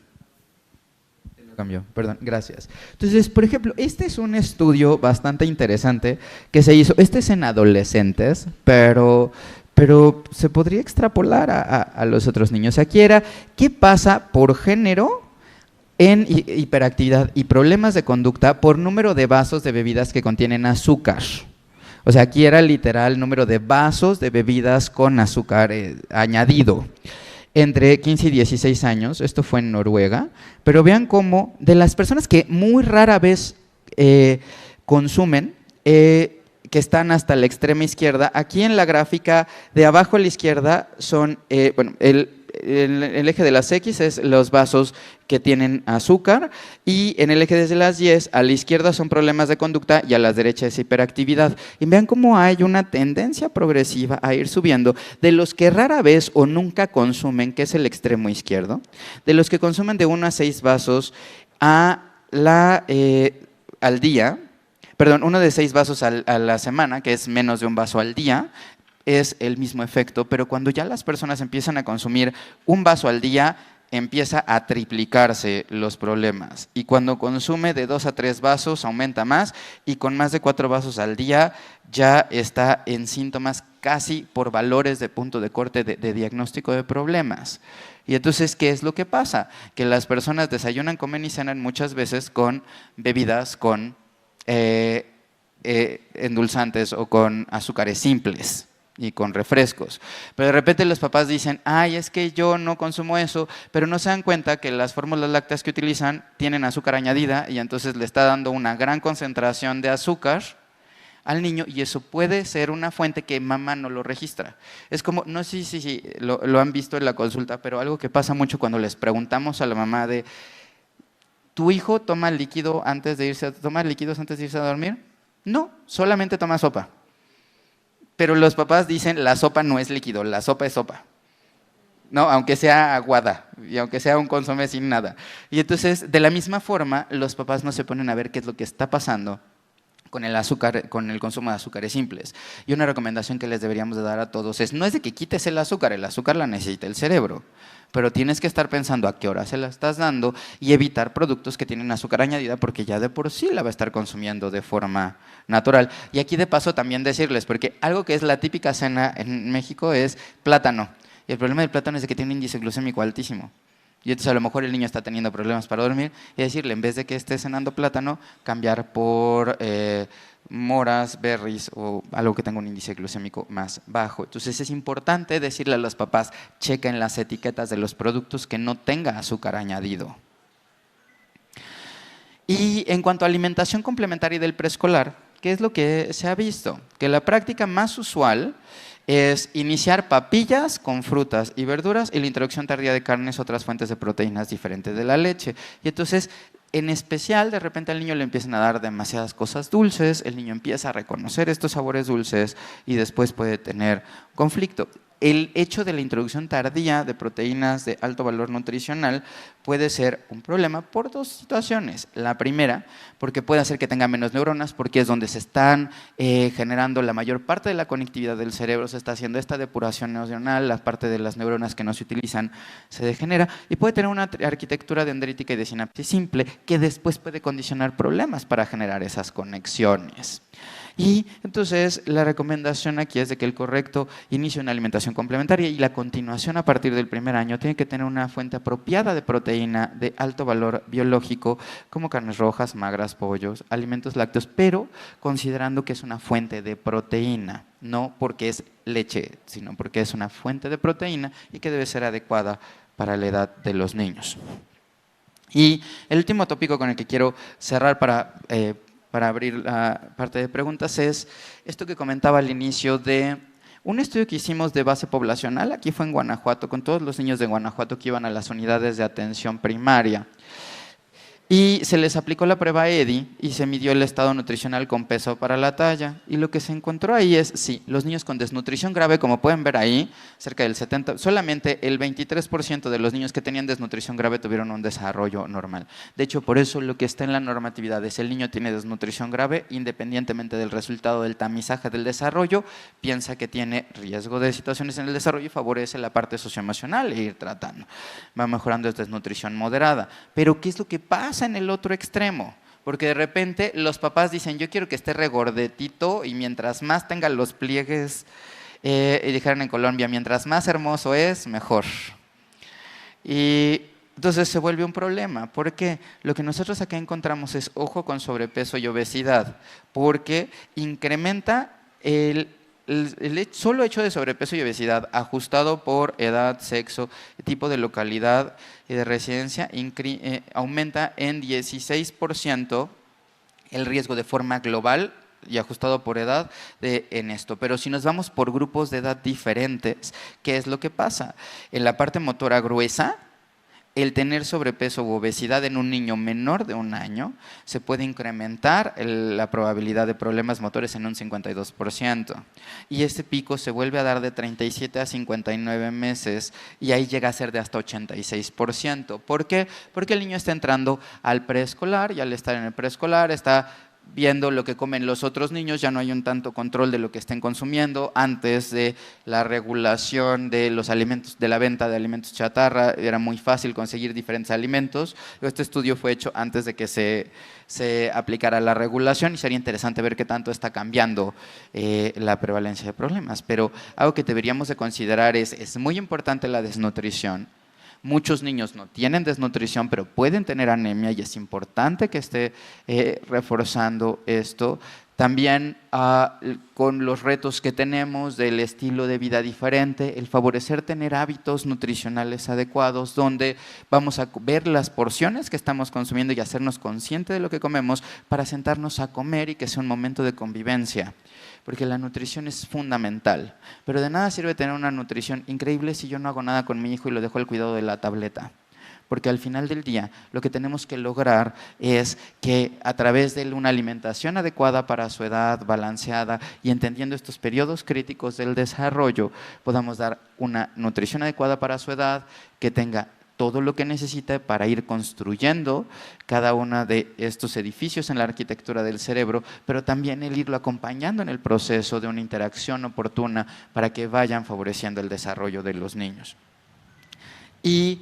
Cambió, perdón, gracias. Entonces, por ejemplo, este es un estudio bastante interesante que se hizo, este es en adolescentes, pero se podría extrapolar a los otros niños. Aquí era, ¿qué pasa por género en hiperactividad y problemas de conducta por número de vasos de bebidas que contienen azúcar? O sea, aquí era literal número de vasos de bebidas con azúcar añadido. Entre 15 y 16 años, esto fue en Noruega, pero vean cómo de las personas que muy rara vez consumen, que están hasta la extrema izquierda, aquí en la gráfica de abajo a la izquierda son, el eje de las X es los vasos que tienen azúcar y en el eje de las Y a la izquierda son problemas de conducta y a la derecha es hiperactividad. Y vean cómo hay una tendencia progresiva a ir subiendo de los que rara vez o nunca consumen, que es el extremo izquierdo, de los que consumen de 1 a 6 vasos al día, perdón, 1 de 6 vasos a la semana, que es menos de un vaso al día, es el mismo efecto, pero cuando ya las personas empiezan a consumir un vaso al día, empieza a triplicarse los problemas. Y cuando consume de 2 a 3 vasos, aumenta más, y con más de 4 vasos al día, ya está en síntomas casi por valores de punto de corte de diagnóstico de problemas. Y entonces, ¿qué es lo que pasa? Que las personas desayunan, comen y cenan muchas veces con bebidas con endulzantes o con azúcares simples y con refrescos. Pero de repente los papás dicen, ay, es que yo no consumo eso, pero no se dan cuenta que las fórmulas lácteas que utilizan tienen azúcar añadida y entonces le está dando una gran concentración de azúcar al niño y eso puede ser una fuente que mamá no lo registra. Es como, no sé si lo han visto en la consulta, pero algo que pasa mucho cuando les preguntamos a la mamá de, ¿tu hijo toma líquidos antes de irse a dormir? No, solamente toma sopa. Pero los papás dicen, la sopa no es líquido, la sopa es sopa. No, aunque sea aguada y aunque sea un consomé sin nada. Y entonces, de la misma forma, los papás no se ponen a ver qué es lo que está pasando con el azúcar, con el consumo de azúcares simples. Y una recomendación que les deberíamos de dar a todos es, no es de que quites el azúcar la necesita el cerebro, pero tienes que estar pensando a qué hora se la estás dando y evitar productos que tienen azúcar añadida porque ya de por sí la va a estar consumiendo de forma natural. Y aquí de paso también decirles, porque algo que es la típica cena en México es plátano. Y el problema del plátano es de que tiene un índice glucémico altísimo. Y entonces a lo mejor el niño está teniendo problemas para dormir y decirle, en vez de que esté cenando plátano, cambiar por moras, berries o algo que tenga un índice glucémico más bajo. Entonces es importante decirle a los papás, chequen las etiquetas de los productos que no tenga azúcar añadido. Y en cuanto a alimentación complementaria del preescolar, ¿qué es lo que se ha visto? Que la práctica más usual es iniciar papillas con frutas y verduras y la introducción tardía de carnes o otras fuentes de proteínas diferentes de la leche. Y entonces, en especial, de repente al niño le empiezan a dar demasiadas cosas dulces, el niño empieza a reconocer estos sabores dulces y después puede tener conflicto. El hecho de la introducción tardía de proteínas de alto valor nutricional puede ser un problema por dos situaciones. La primera, porque puede hacer que tenga menos neuronas, porque es donde se están generando la mayor parte de la conectividad del cerebro, se está haciendo esta depuración neuronal, la parte de las neuronas que no se utilizan se degenera, y puede tener una arquitectura dendrítica y de sinapsis simple que después puede condicionar problemas para generar esas conexiones. Y entonces la recomendación aquí es de que el correcto inicio de una alimentación complementaria y la continuación a partir del primer año tiene que tener una fuente apropiada de proteína de alto valor biológico como carnes rojas, magras, pollos, alimentos lácteos, pero considerando que es una fuente de proteína, no porque es leche, sino porque es una fuente de proteína y que debe ser adecuada para la edad de los niños. Y el último tópico con el que quiero cerrar para abrir la parte de preguntas es esto que comentaba al inicio de un estudio que hicimos de base poblacional, aquí fue en Guanajuato, con todos los niños de Guanajuato que iban a las unidades de atención primaria. Y se les aplicó la prueba EDI y se midió el estado nutricional con peso para la talla. Y lo que se encontró ahí es, sí, los niños con desnutrición grave, como pueden ver ahí, cerca del 70%, solamente el 23% de los niños que tenían desnutrición grave tuvieron un desarrollo normal. De hecho, por eso lo que está en la normatividad es el niño tiene desnutrición grave, independientemente del resultado del tamizaje del desarrollo, piensa que tiene riesgo de situaciones en el desarrollo y favorece la parte socioemocional e ir tratando. Va mejorando es desnutrición moderada. Pero, ¿qué es lo que pasa en el otro extremo? Porque de repente los papás dicen, yo quiero que esté regordetito y mientras más tenga los pliegues, y dijeron en Colombia, mientras más hermoso es, mejor. Y entonces se vuelve un problema, porque lo que nosotros acá encontramos es ojo con sobrepeso y obesidad, porque incrementa el solo hecho de sobrepeso y obesidad ajustado por edad, sexo, tipo de localidad y de residencia aumenta en 16% el riesgo de forma global y ajustado por edad en esto. Pero si nos vamos por grupos de edad diferentes, ¿qué es lo que pasa? En la parte motora gruesa, el tener sobrepeso u obesidad en un niño menor de 1 año se puede incrementar la probabilidad de problemas motores en un 52%. Y este pico se vuelve a dar de 37 a 59 meses y ahí llega a ser de hasta 86%. ¿Por qué? Porque el niño está entrando al preescolar y al estar en el preescolar está viendo lo que comen los otros niños, ya no hay un tanto control de lo que estén consumiendo. Antes de la regulación de los alimentos, de la venta de alimentos chatarra, era muy fácil conseguir diferentes alimentos. Este estudio fue hecho antes de que se aplicara la regulación y sería interesante ver qué tanto está cambiando la prevalencia de problemas. Pero algo que deberíamos de considerar es muy importante la desnutrición. Muchos niños no tienen desnutrición, pero pueden tener anemia y es importante que esté reforzando esto. También con los retos que tenemos del estilo de vida diferente, el favorecer tener hábitos nutricionales adecuados, donde vamos a ver las porciones que estamos consumiendo y hacernos conscientes de lo que comemos para sentarnos a comer y que sea un momento de convivencia. Porque la nutrición es fundamental, pero de nada sirve tener una nutrición increíble si yo no hago nada con mi hijo y lo dejo al cuidado de la tableta. Porque al final del día lo que tenemos que lograr es que a través de una alimentación adecuada para su edad, balanceada y entendiendo estos periodos críticos del desarrollo, podamos dar una nutrición adecuada para su edad, que tenga todo lo que necesita para ir construyendo cada uno de estos edificios en la arquitectura del cerebro, pero también el irlo acompañando en el proceso de una interacción oportuna para que vayan favoreciendo el desarrollo de los niños. Y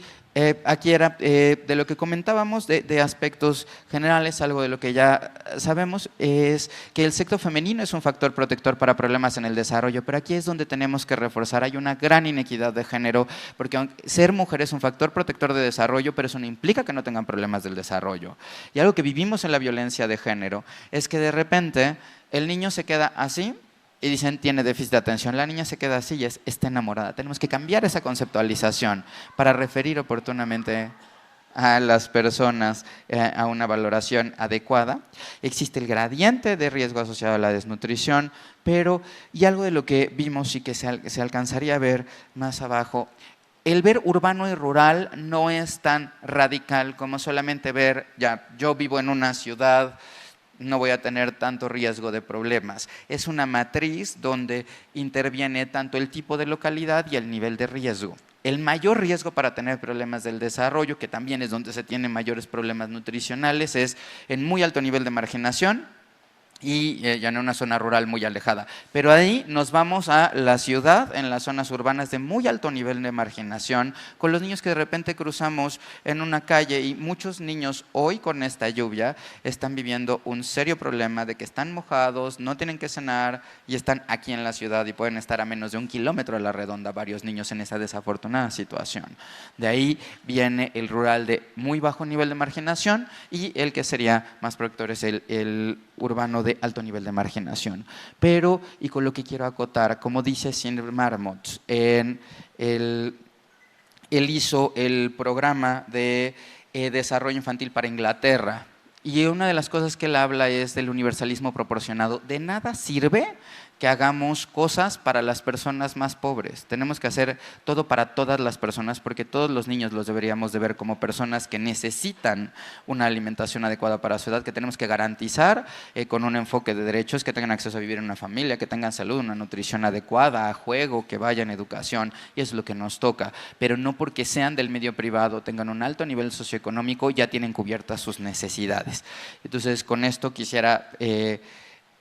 aquí era de lo que comentábamos de aspectos generales, algo de lo que ya sabemos es que el sexo femenino es un factor protector para problemas en el desarrollo, pero aquí es donde tenemos que reforzar, hay una gran inequidad de género, porque ser mujer es un factor protector de desarrollo, pero eso no implica que no tengan problemas del desarrollo. Y algo que vivimos en la violencia de género es que de repente el niño se queda así, y dicen, tiene déficit de atención. La niña se queda así y está enamorada. Tenemos que cambiar esa conceptualización para referir oportunamente a las personas a una valoración adecuada. Existe el gradiente de riesgo asociado a la desnutrición, pero, y algo de lo que vimos y que se alcanzaría a ver más abajo, el ver urbano y rural no es tan radical como solamente ver, ya, yo vivo en una ciudad, no voy a tener tanto riesgo de problemas. Es una matriz donde interviene tanto el tipo de localidad y el nivel de riesgo. El mayor riesgo para tener problemas del desarrollo, que también es donde se tienen mayores problemas nutricionales, es en muy alto nivel de marginación y ya en una zona rural muy alejada. Pero ahí nos vamos a la ciudad, en las zonas urbanas de muy alto nivel de marginación, con los niños que de repente cruzamos en una calle y muchos niños hoy con esta lluvia están viviendo un serio problema de que están mojados, no tienen que cenar y están aquí en la ciudad y pueden estar a menos de 1 kilómetro a la redonda varios niños en esa desafortunada situación. De ahí viene el rural de muy bajo nivel de marginación y el que sería más protector es el urbano de alto nivel de marginación. Pero, y con lo que quiero acotar, como dice Sindre Marmot, él hizo el programa de desarrollo infantil para Inglaterra, y una de las cosas que él habla es del universalismo proporcionado. De nada sirve que hagamos cosas para las personas más pobres. Tenemos que hacer todo para todas las personas, porque todos los niños los deberíamos de ver como personas que necesitan una alimentación adecuada para su edad, que tenemos que garantizar con un enfoque de derechos, que tengan acceso a vivir en una familia, que tengan salud, una nutrición adecuada, juego, que vayan educación, y eso es lo que nos toca. Pero no porque sean del medio privado, tengan un alto nivel socioeconómico, ya tienen cubiertas sus necesidades. Entonces, con esto quisiera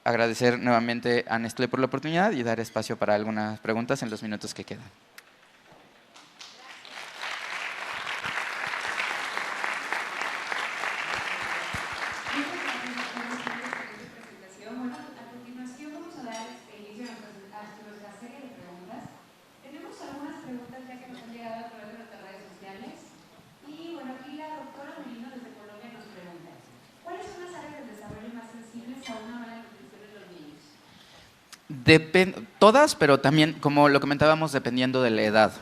agradecer nuevamente a Nestlé por la oportunidad y dar espacio para algunas preguntas en los minutos que quedan. Todas, pero también, como lo comentábamos, dependiendo de la edad.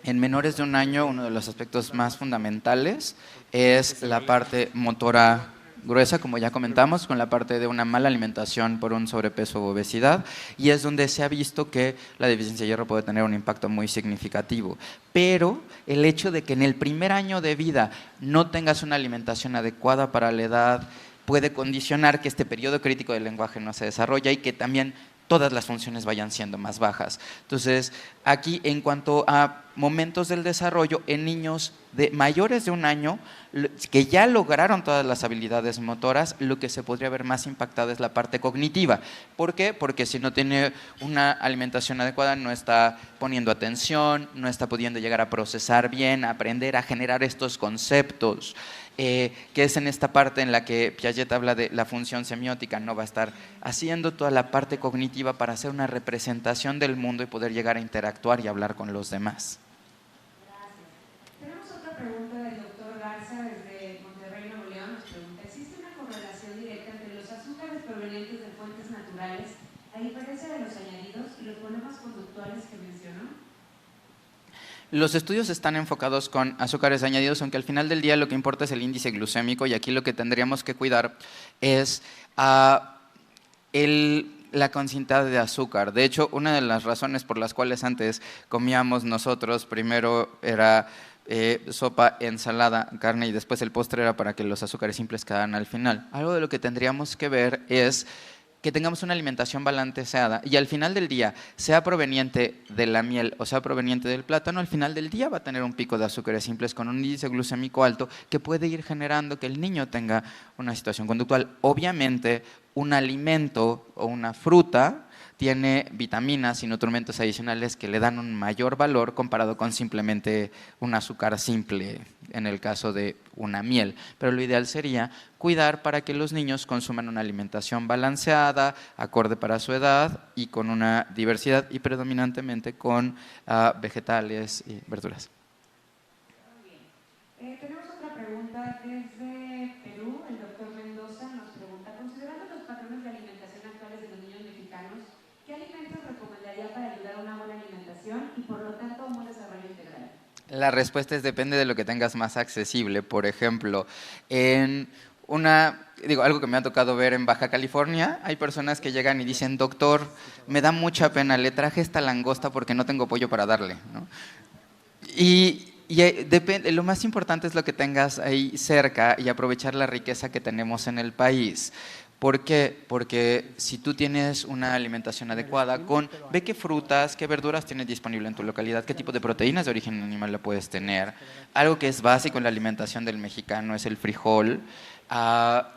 En menores de 1 año, uno de los aspectos más fundamentales es la parte motora gruesa, como ya comentamos, con la parte de una mala alimentación por un sobrepeso o obesidad, y es donde se ha visto que la deficiencia de hierro puede tener un impacto muy significativo. Pero el hecho de que en el primer año de vida no tengas una alimentación adecuada para la edad puede condicionar que este periodo crítico del lenguaje no se desarrolla y que también todas las funciones vayan siendo más bajas. Entonces, aquí en cuanto a momentos del desarrollo, en niños mayores de 1 año, que ya lograron todas las habilidades motoras, lo que se podría ver más impactado es la parte cognitiva. ¿Por qué? Porque si no tiene una alimentación adecuada, no está poniendo atención, no está pudiendo llegar a procesar bien, a aprender a generar estos conceptos. Que es en esta parte en la que Piaget habla de la función semiótica, no va a estar haciendo toda la parte cognitiva para hacer una representación del mundo y poder llegar a interactuar y hablar con los demás. Gracias. Tenemos otra pregunta del doctor Garza desde Monterrey, Nuevo León. Nos pregunta, ¿existe una correlación directa entre los azúcares provenientes de fuentes naturales, a diferencia de los añadidos y los problemas conductuales que mencionó? Los estudios están enfocados con azúcares añadidos, aunque al final del día lo que importa es el índice glucémico, y aquí lo que tendríamos que cuidar es la cantidad de azúcar. De hecho, una de las razones por las cuales antes comíamos nosotros, primero era sopa, ensalada, carne, y después el postre era para que los azúcares simples quedaran al final. Algo de lo que tendríamos que ver es que tengamos una alimentación balanceada y al final del día, sea proveniente de la miel o sea proveniente del plátano, al final del día va a tener un pico de azúcares simples con un índice glucémico alto que puede ir generando que el niño tenga una situación conductual. Obviamente, un alimento o una fruta tiene vitaminas y nutrimentos adicionales que le dan un mayor valor comparado con simplemente un azúcar simple, en el caso de una miel. Pero lo ideal sería cuidar para que los niños consuman una alimentación balanceada, acorde para su edad y con una diversidad y predominantemente con vegetales y verduras. Tenemos otra pregunta desde Perú. El doctor Mendoza nos pregunta, considerando los patrones de alimentación actuales de los niños mexicanos, ¿qué alimentos recomendaría para ayudar a una buena alimentación y por lo tanto a un buen desarrollo integral? La respuesta es depende de lo que tengas más accesible. Por ejemplo, algo que me ha tocado ver en Baja California, hay personas que llegan y dicen, doctor, me da mucha pena, le traje esta langosta porque no tengo pollo para darle, ¿no? Lo más importante es lo que tengas ahí cerca y aprovechar la riqueza que tenemos en el país. ¿Por qué? Porque si tú tienes una alimentación adecuada, ve qué frutas, qué verduras tienes disponible en tu localidad, qué tipo de proteínas de origen animal la puedes tener. Algo que es básico en la alimentación del mexicano es el frijol.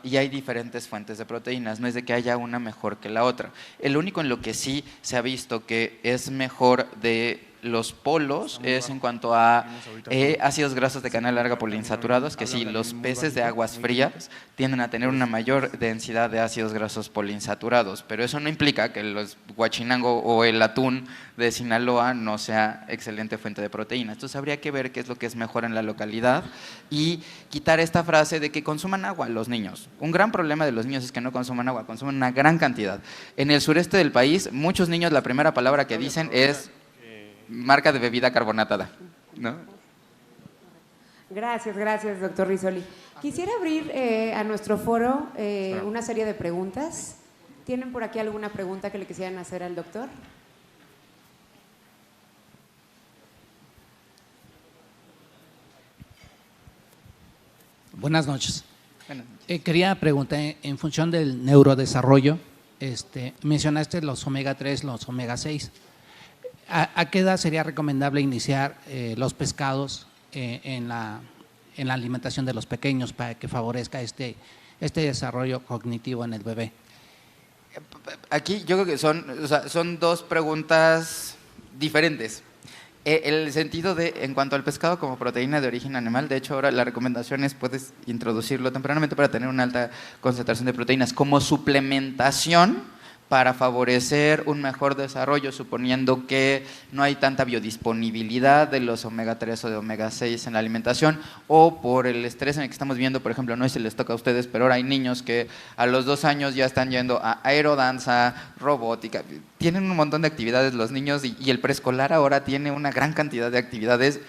Y hay diferentes fuentes de proteínas, no es de que haya una mejor que la otra. El único en lo que sí se ha visto que es mejor de los polos es en cuanto a ácidos grasos de cadena larga poliinsaturados, que sí, los peces de aguas frías tienden a tener una mayor densidad de ácidos grasos poliinsaturados, pero eso no implica que el huachinango o el atún de Sinaloa no sea excelente fuente de proteínas. Entonces habría que ver qué es lo que es mejor en la localidad y quitar esta frase de que consuman agua los niños. Un gran problema de los niños es que no consuman agua, consumen una gran cantidad. En el sureste del país, muchos niños la primera palabra que dicen es marca de bebida carbonatada, ¿no? Gracias, doctor Rizzoli. Quisiera abrir a nuestro foro una serie de preguntas. ¿Tienen por aquí alguna pregunta que le quisieran hacer al doctor? Buenas noches. Quería preguntar, en función del neurodesarrollo, mencionaste los omega 3, los omega 6. ¿A qué edad sería recomendable iniciar los pescados en la alimentación de los pequeños para que favorezca este desarrollo cognitivo en el bebé? Aquí yo creo que son dos preguntas diferentes. El sentido en cuanto al pescado como proteína de origen animal, de hecho ahora la recomendación es puedes introducirlo tempranamente para tener una alta concentración de proteínas como suplementación para favorecer un mejor desarrollo, suponiendo que no hay tanta biodisponibilidad de los omega 3 o de omega 6 en la alimentación, o por el estrés en el que estamos viviendo, por ejemplo, no sé si les toca a ustedes, pero ahora hay niños que a los 2 años ya están yendo a aerodanza, robótica, tienen un montón de actividades los niños y el preescolar ahora tiene una gran cantidad de actividades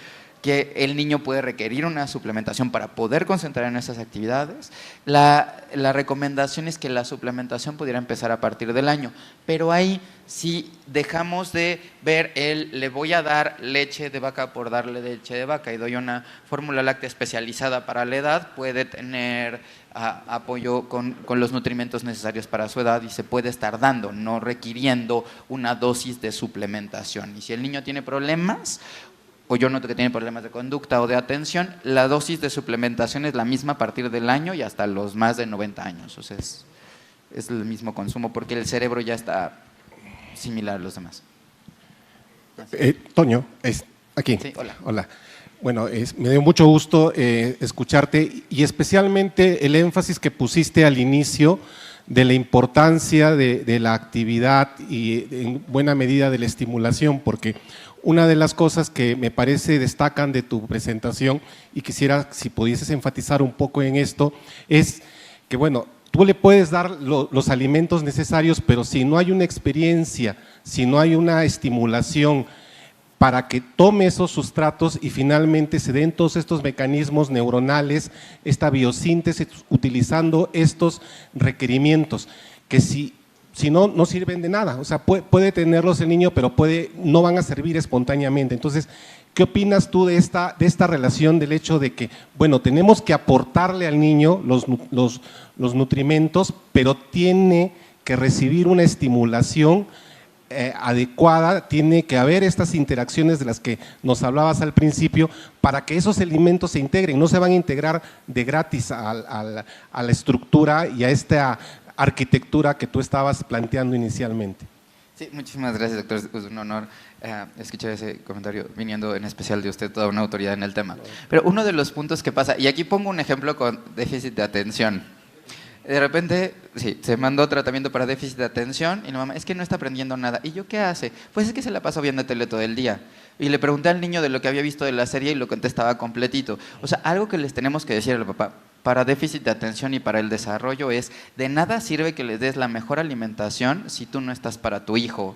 que el niño puede requerir una suplementación para poder concentrar en esas actividades. La recomendación es que la suplementación pudiera empezar a partir del año, pero ahí si dejamos de ver le voy a dar leche de vaca por darle leche de vaca y doy una fórmula láctea especializada para la edad, puede tener apoyo con los nutrimentos necesarios para su edad y se puede estar dando, no requiriendo una dosis de suplementación. Y si el niño tiene problemas, o yo noto que tiene problemas de conducta o de atención, la dosis de suplementación es la misma a partir del año y hasta los más de 90 años. O sea, es el mismo consumo porque el cerebro ya está similar a los demás. Toño, aquí. Sí, hola. Hola. Bueno, me dio mucho gusto escucharte y especialmente el énfasis que pusiste al inicio de la importancia de la actividad y en buena medida de la estimulación, porque una de las cosas que me parece destacan de tu presentación y quisiera si pudieses enfatizar un poco en esto es que, bueno, tú le puedes dar los alimentos necesarios, pero si no hay una experiencia, si no hay una estimulación para que tome esos sustratos y finalmente se den todos estos mecanismos neuronales, esta biosíntesis, utilizando estos requerimientos, que si no, no sirven de nada. O sea, puede tenerlos el niño, pero no van a servir espontáneamente. Entonces, ¿qué opinas tú de esta relación del hecho de que, bueno, tenemos que aportarle al niño los nutrimentos, pero tiene que recibir una estimulación adecuada, tiene que haber estas interacciones de las que nos hablabas al principio para que esos alimentos se integren? No se van a integrar de gratis a la estructura y a esta arquitectura que tú estabas planteando inicialmente. Sí, muchísimas gracias, doctor. Es un honor escuchar ese comentario, viniendo en especial de usted, toda una autoridad en el tema. Pero uno de los puntos que pasa, y aquí pongo un ejemplo con déficit de atención. De repente, sí, se mandó tratamiento para déficit de atención y la mamá, es que no está aprendiendo nada. ¿Y yo qué hace? Pues es que se la pasó viendo tele todo el día. Y le pregunté al niño de lo que había visto de la serie y lo contestaba completito. O sea, algo que les tenemos que decir al papá para déficit de atención y para el desarrollo es, de nada sirve que le des la mejor alimentación si tú no estás para tu hijo,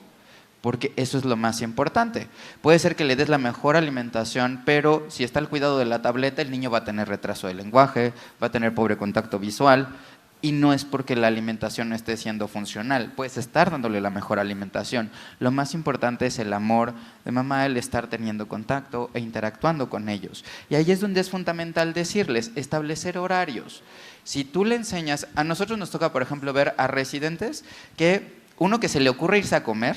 porque eso es lo más importante. Puede ser que le des la mejor alimentación, pero si está al cuidado de la tableta, el niño va a tener retraso de lenguaje, va a tener pobre contacto visual, y no es porque la alimentación no esté siendo funcional, puedes estar dándole la mejor alimentación. Lo más importante es el amor de mamá, el estar teniendo contacto e interactuando con ellos. Y ahí es donde es fundamental decirles, establecer horarios. Si tú le enseñas, a nosotros nos toca, por ejemplo, ver a residentes que uno que se le ocurre irse a comer,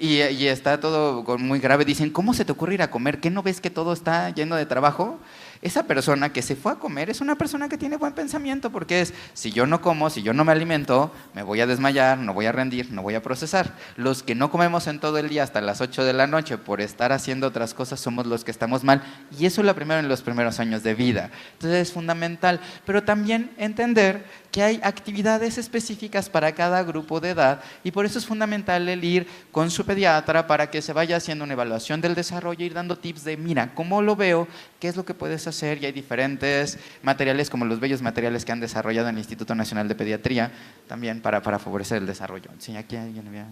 y está todo muy grave, dicen, ¿cómo se te ocurre ir a comer? ¿Qué no ves que todo está lleno de trabajo? Esa persona que se fue a comer es una persona que tiene buen pensamiento, porque es, si yo no como, si yo no me alimento, me voy a desmayar, no voy a rendir, no voy a procesar. Los que no comemos en todo el día hasta las 8 de la noche por estar haciendo otras cosas somos los que estamos mal, y eso es lo primero en los primeros años de vida. Entonces es fundamental, pero también entender que hay actividades específicas para cada grupo de edad, y por eso es fundamental el ir con su pediatra para que se vaya haciendo una evaluación del desarrollo, ir dando tips de, mira, ¿cómo lo veo? ¿Qué es lo que puedes hacer? Y hay diferentes materiales, como los bellos materiales que han desarrollado en el Instituto Nacional de Pediatría, también para favorecer el desarrollo. Sí, aquí alguien había...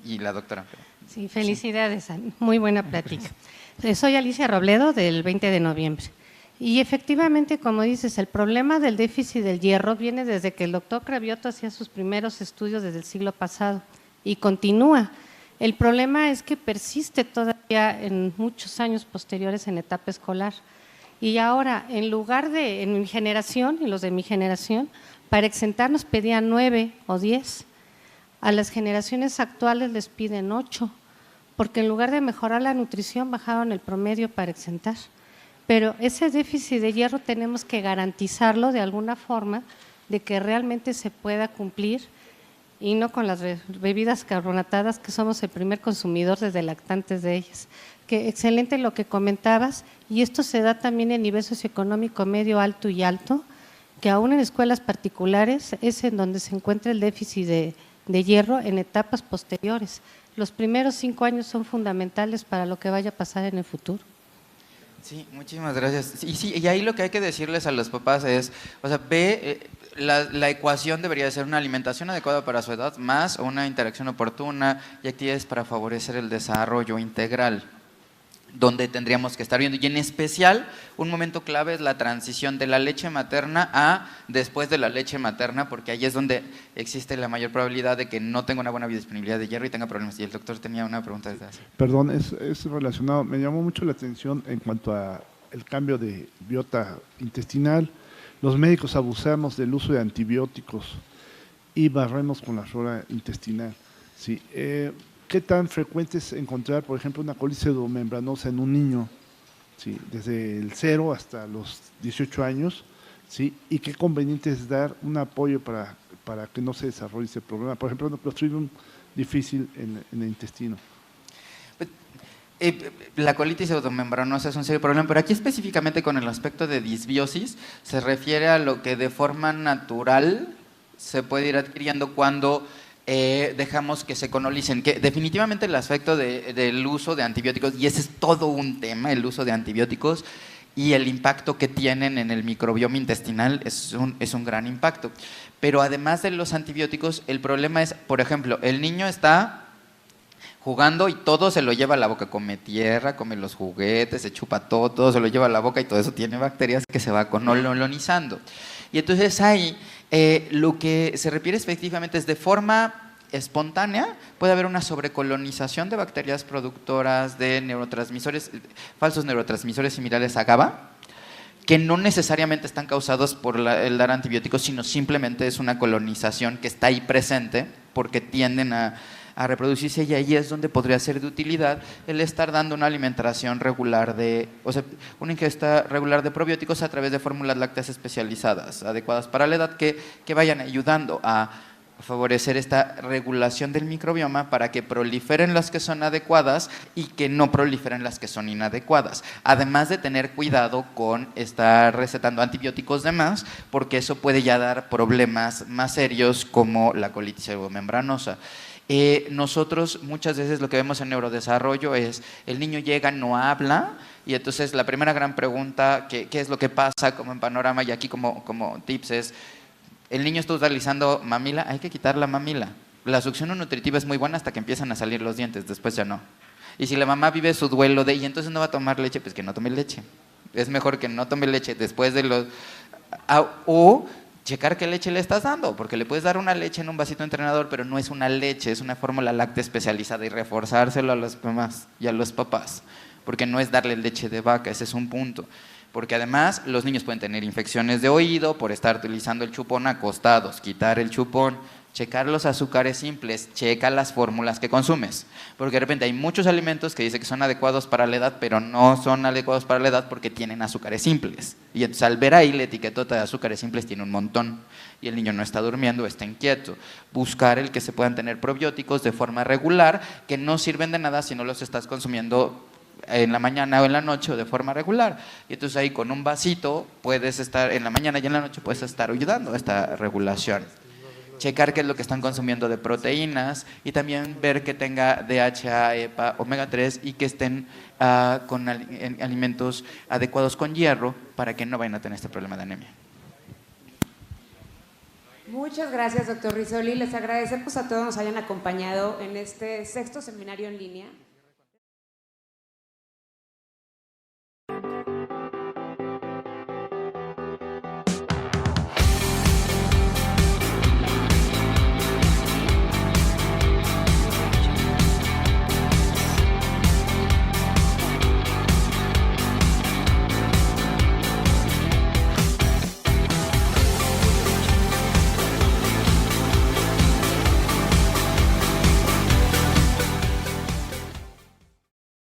Y la doctora. Sí, felicidades, sí. Muy buena plática. Soy Alicia Robledo, del 20 de noviembre. Y efectivamente, como dices, el problema del déficit del hierro viene desde que el doctor Cravioto hacía sus primeros estudios desde el siglo pasado y continúa. El problema es que persiste todavía en muchos años posteriores en etapa escolar. Y ahora, en lugar de, en mi generación y los de mi generación, para exentarnos pedían 9 o 10. A las generaciones actuales les piden 8, porque en lugar de mejorar la nutrición, bajaron el promedio para exentar. Pero ese déficit de hierro tenemos que garantizarlo de alguna forma, de que realmente se pueda cumplir, y no con las bebidas carbonatadas, que somos el primer consumidor desde lactantes de ellas. Que excelente lo que comentabas, y esto se da también en nivel socioeconómico medio, alto y alto, que aún en escuelas particulares es en donde se encuentra el déficit de hierro en etapas posteriores. Los primeros 5 años son fundamentales para lo que vaya a pasar en el futuro. Sí, muchísimas gracias. Y ahí lo que hay que decirles a los papás es, o sea, la ecuación debería ser una alimentación adecuada para su edad, más una interacción oportuna y actividades para favorecer el desarrollo integral, donde tendríamos que estar viendo. Y en especial, un momento clave es la transición de la leche materna a después de la leche materna, porque ahí es donde existe la mayor probabilidad de que no tenga una buena disponibilidad de hierro y tenga problemas. Y el doctor tenía una pregunta desde hace. Perdón, es relacionado. Me llamó mucho la atención en cuanto a el cambio de biota intestinal. Los médicos abusamos del uso de antibióticos y barremos con la flora intestinal. Sí. ¿Qué tan frecuente es encontrar, por ejemplo, una colitis pseudomembranosa en un niño, sí, desde el 0 hasta los 18 años? ¿Sí? ¿Y qué conveniente es dar un apoyo para que no se desarrolle ese problema? Por ejemplo, un Clostridium difícil en el intestino. La colitis pseudomembranosa es un serio problema, pero aquí específicamente con el aspecto de disbiosis se refiere a lo que de forma natural se puede ir adquiriendo cuando dejamos que se colonicen, que definitivamente el aspecto del uso de antibióticos, y ese es todo un tema, el uso de antibióticos y el impacto que tienen en el microbioma intestinal es un gran impacto. Pero además de los antibióticos, el problema es, por ejemplo, el niño está jugando y todo se lo lleva a la boca, come tierra, come los juguetes, se chupa todo se lo lleva a la boca y todo eso tiene bacterias que se va colonizando. Y entonces ahí lo que se refiere efectivamente es de forma espontánea, puede haber una sobrecolonización de bacterias productoras de neurotransmisores, falsos neurotransmisores similares a GABA, que no necesariamente están causados por el dar antibióticos, sino simplemente es una colonización que está ahí presente porque tienden a reproducirse, y ahí es donde podría ser de utilidad el estar dando una alimentación regular una ingesta regular de probióticos a través de fórmulas lácteas especializadas, adecuadas para la edad, que vayan ayudando a favorecer esta regulación del microbioma para que proliferen las que son adecuadas y que no proliferen las que son inadecuadas. Además de tener cuidado con estar recetando antibióticos de más, porque eso puede ya dar problemas más serios como la colitis pseudomembranosa. Nosotros muchas veces lo que vemos en neurodesarrollo es el niño llega, no habla, y entonces la primera gran pregunta, ¿qué es lo que pasa como en panorama y aquí como tips es, el niño está utilizando mamila, hay que quitar la mamila. La succión nutritiva es muy buena hasta que empiezan a salir los dientes, después ya no. Y si la mamá vive su duelo de, y entonces no va a tomar leche, pues que no tome leche. Es mejor que no tome leche después de los... O checar qué leche le estás dando, porque le puedes dar una leche en un vasito entrenador, pero no es una leche, es una fórmula láctea especializada y reforzárselo a las mamás y a los papás, porque no es darle leche de vaca, ese es un punto. Porque además los niños pueden tener infecciones de oído por estar utilizando el chupón acostados, quitar el chupón, checar los azúcares simples, checa las fórmulas que consumes, porque de repente hay muchos alimentos que dicen que son adecuados para la edad, pero no son adecuados para la edad porque tienen azúcares simples, y entonces al ver ahí la etiquetota de azúcares simples tiene un montón, y el niño no está durmiendo, está inquieto. Buscar el que se puedan tener probióticos de forma regular, que no sirven de nada si no los estás consumiendo en la mañana o en la noche o de forma regular, y entonces ahí con un vasito puedes estar, en la mañana y en la noche puedes estar ayudando a esta regulación. Checar qué es lo que están consumiendo de proteínas y también ver que tenga DHA, EPA, omega 3 y que estén con alimentos adecuados con hierro para que no vayan a tener este problema de anemia. Muchas gracias, doctor Rizzoli. Les agradecemos a todos que nos hayan acompañado en este 6º seminario en línea.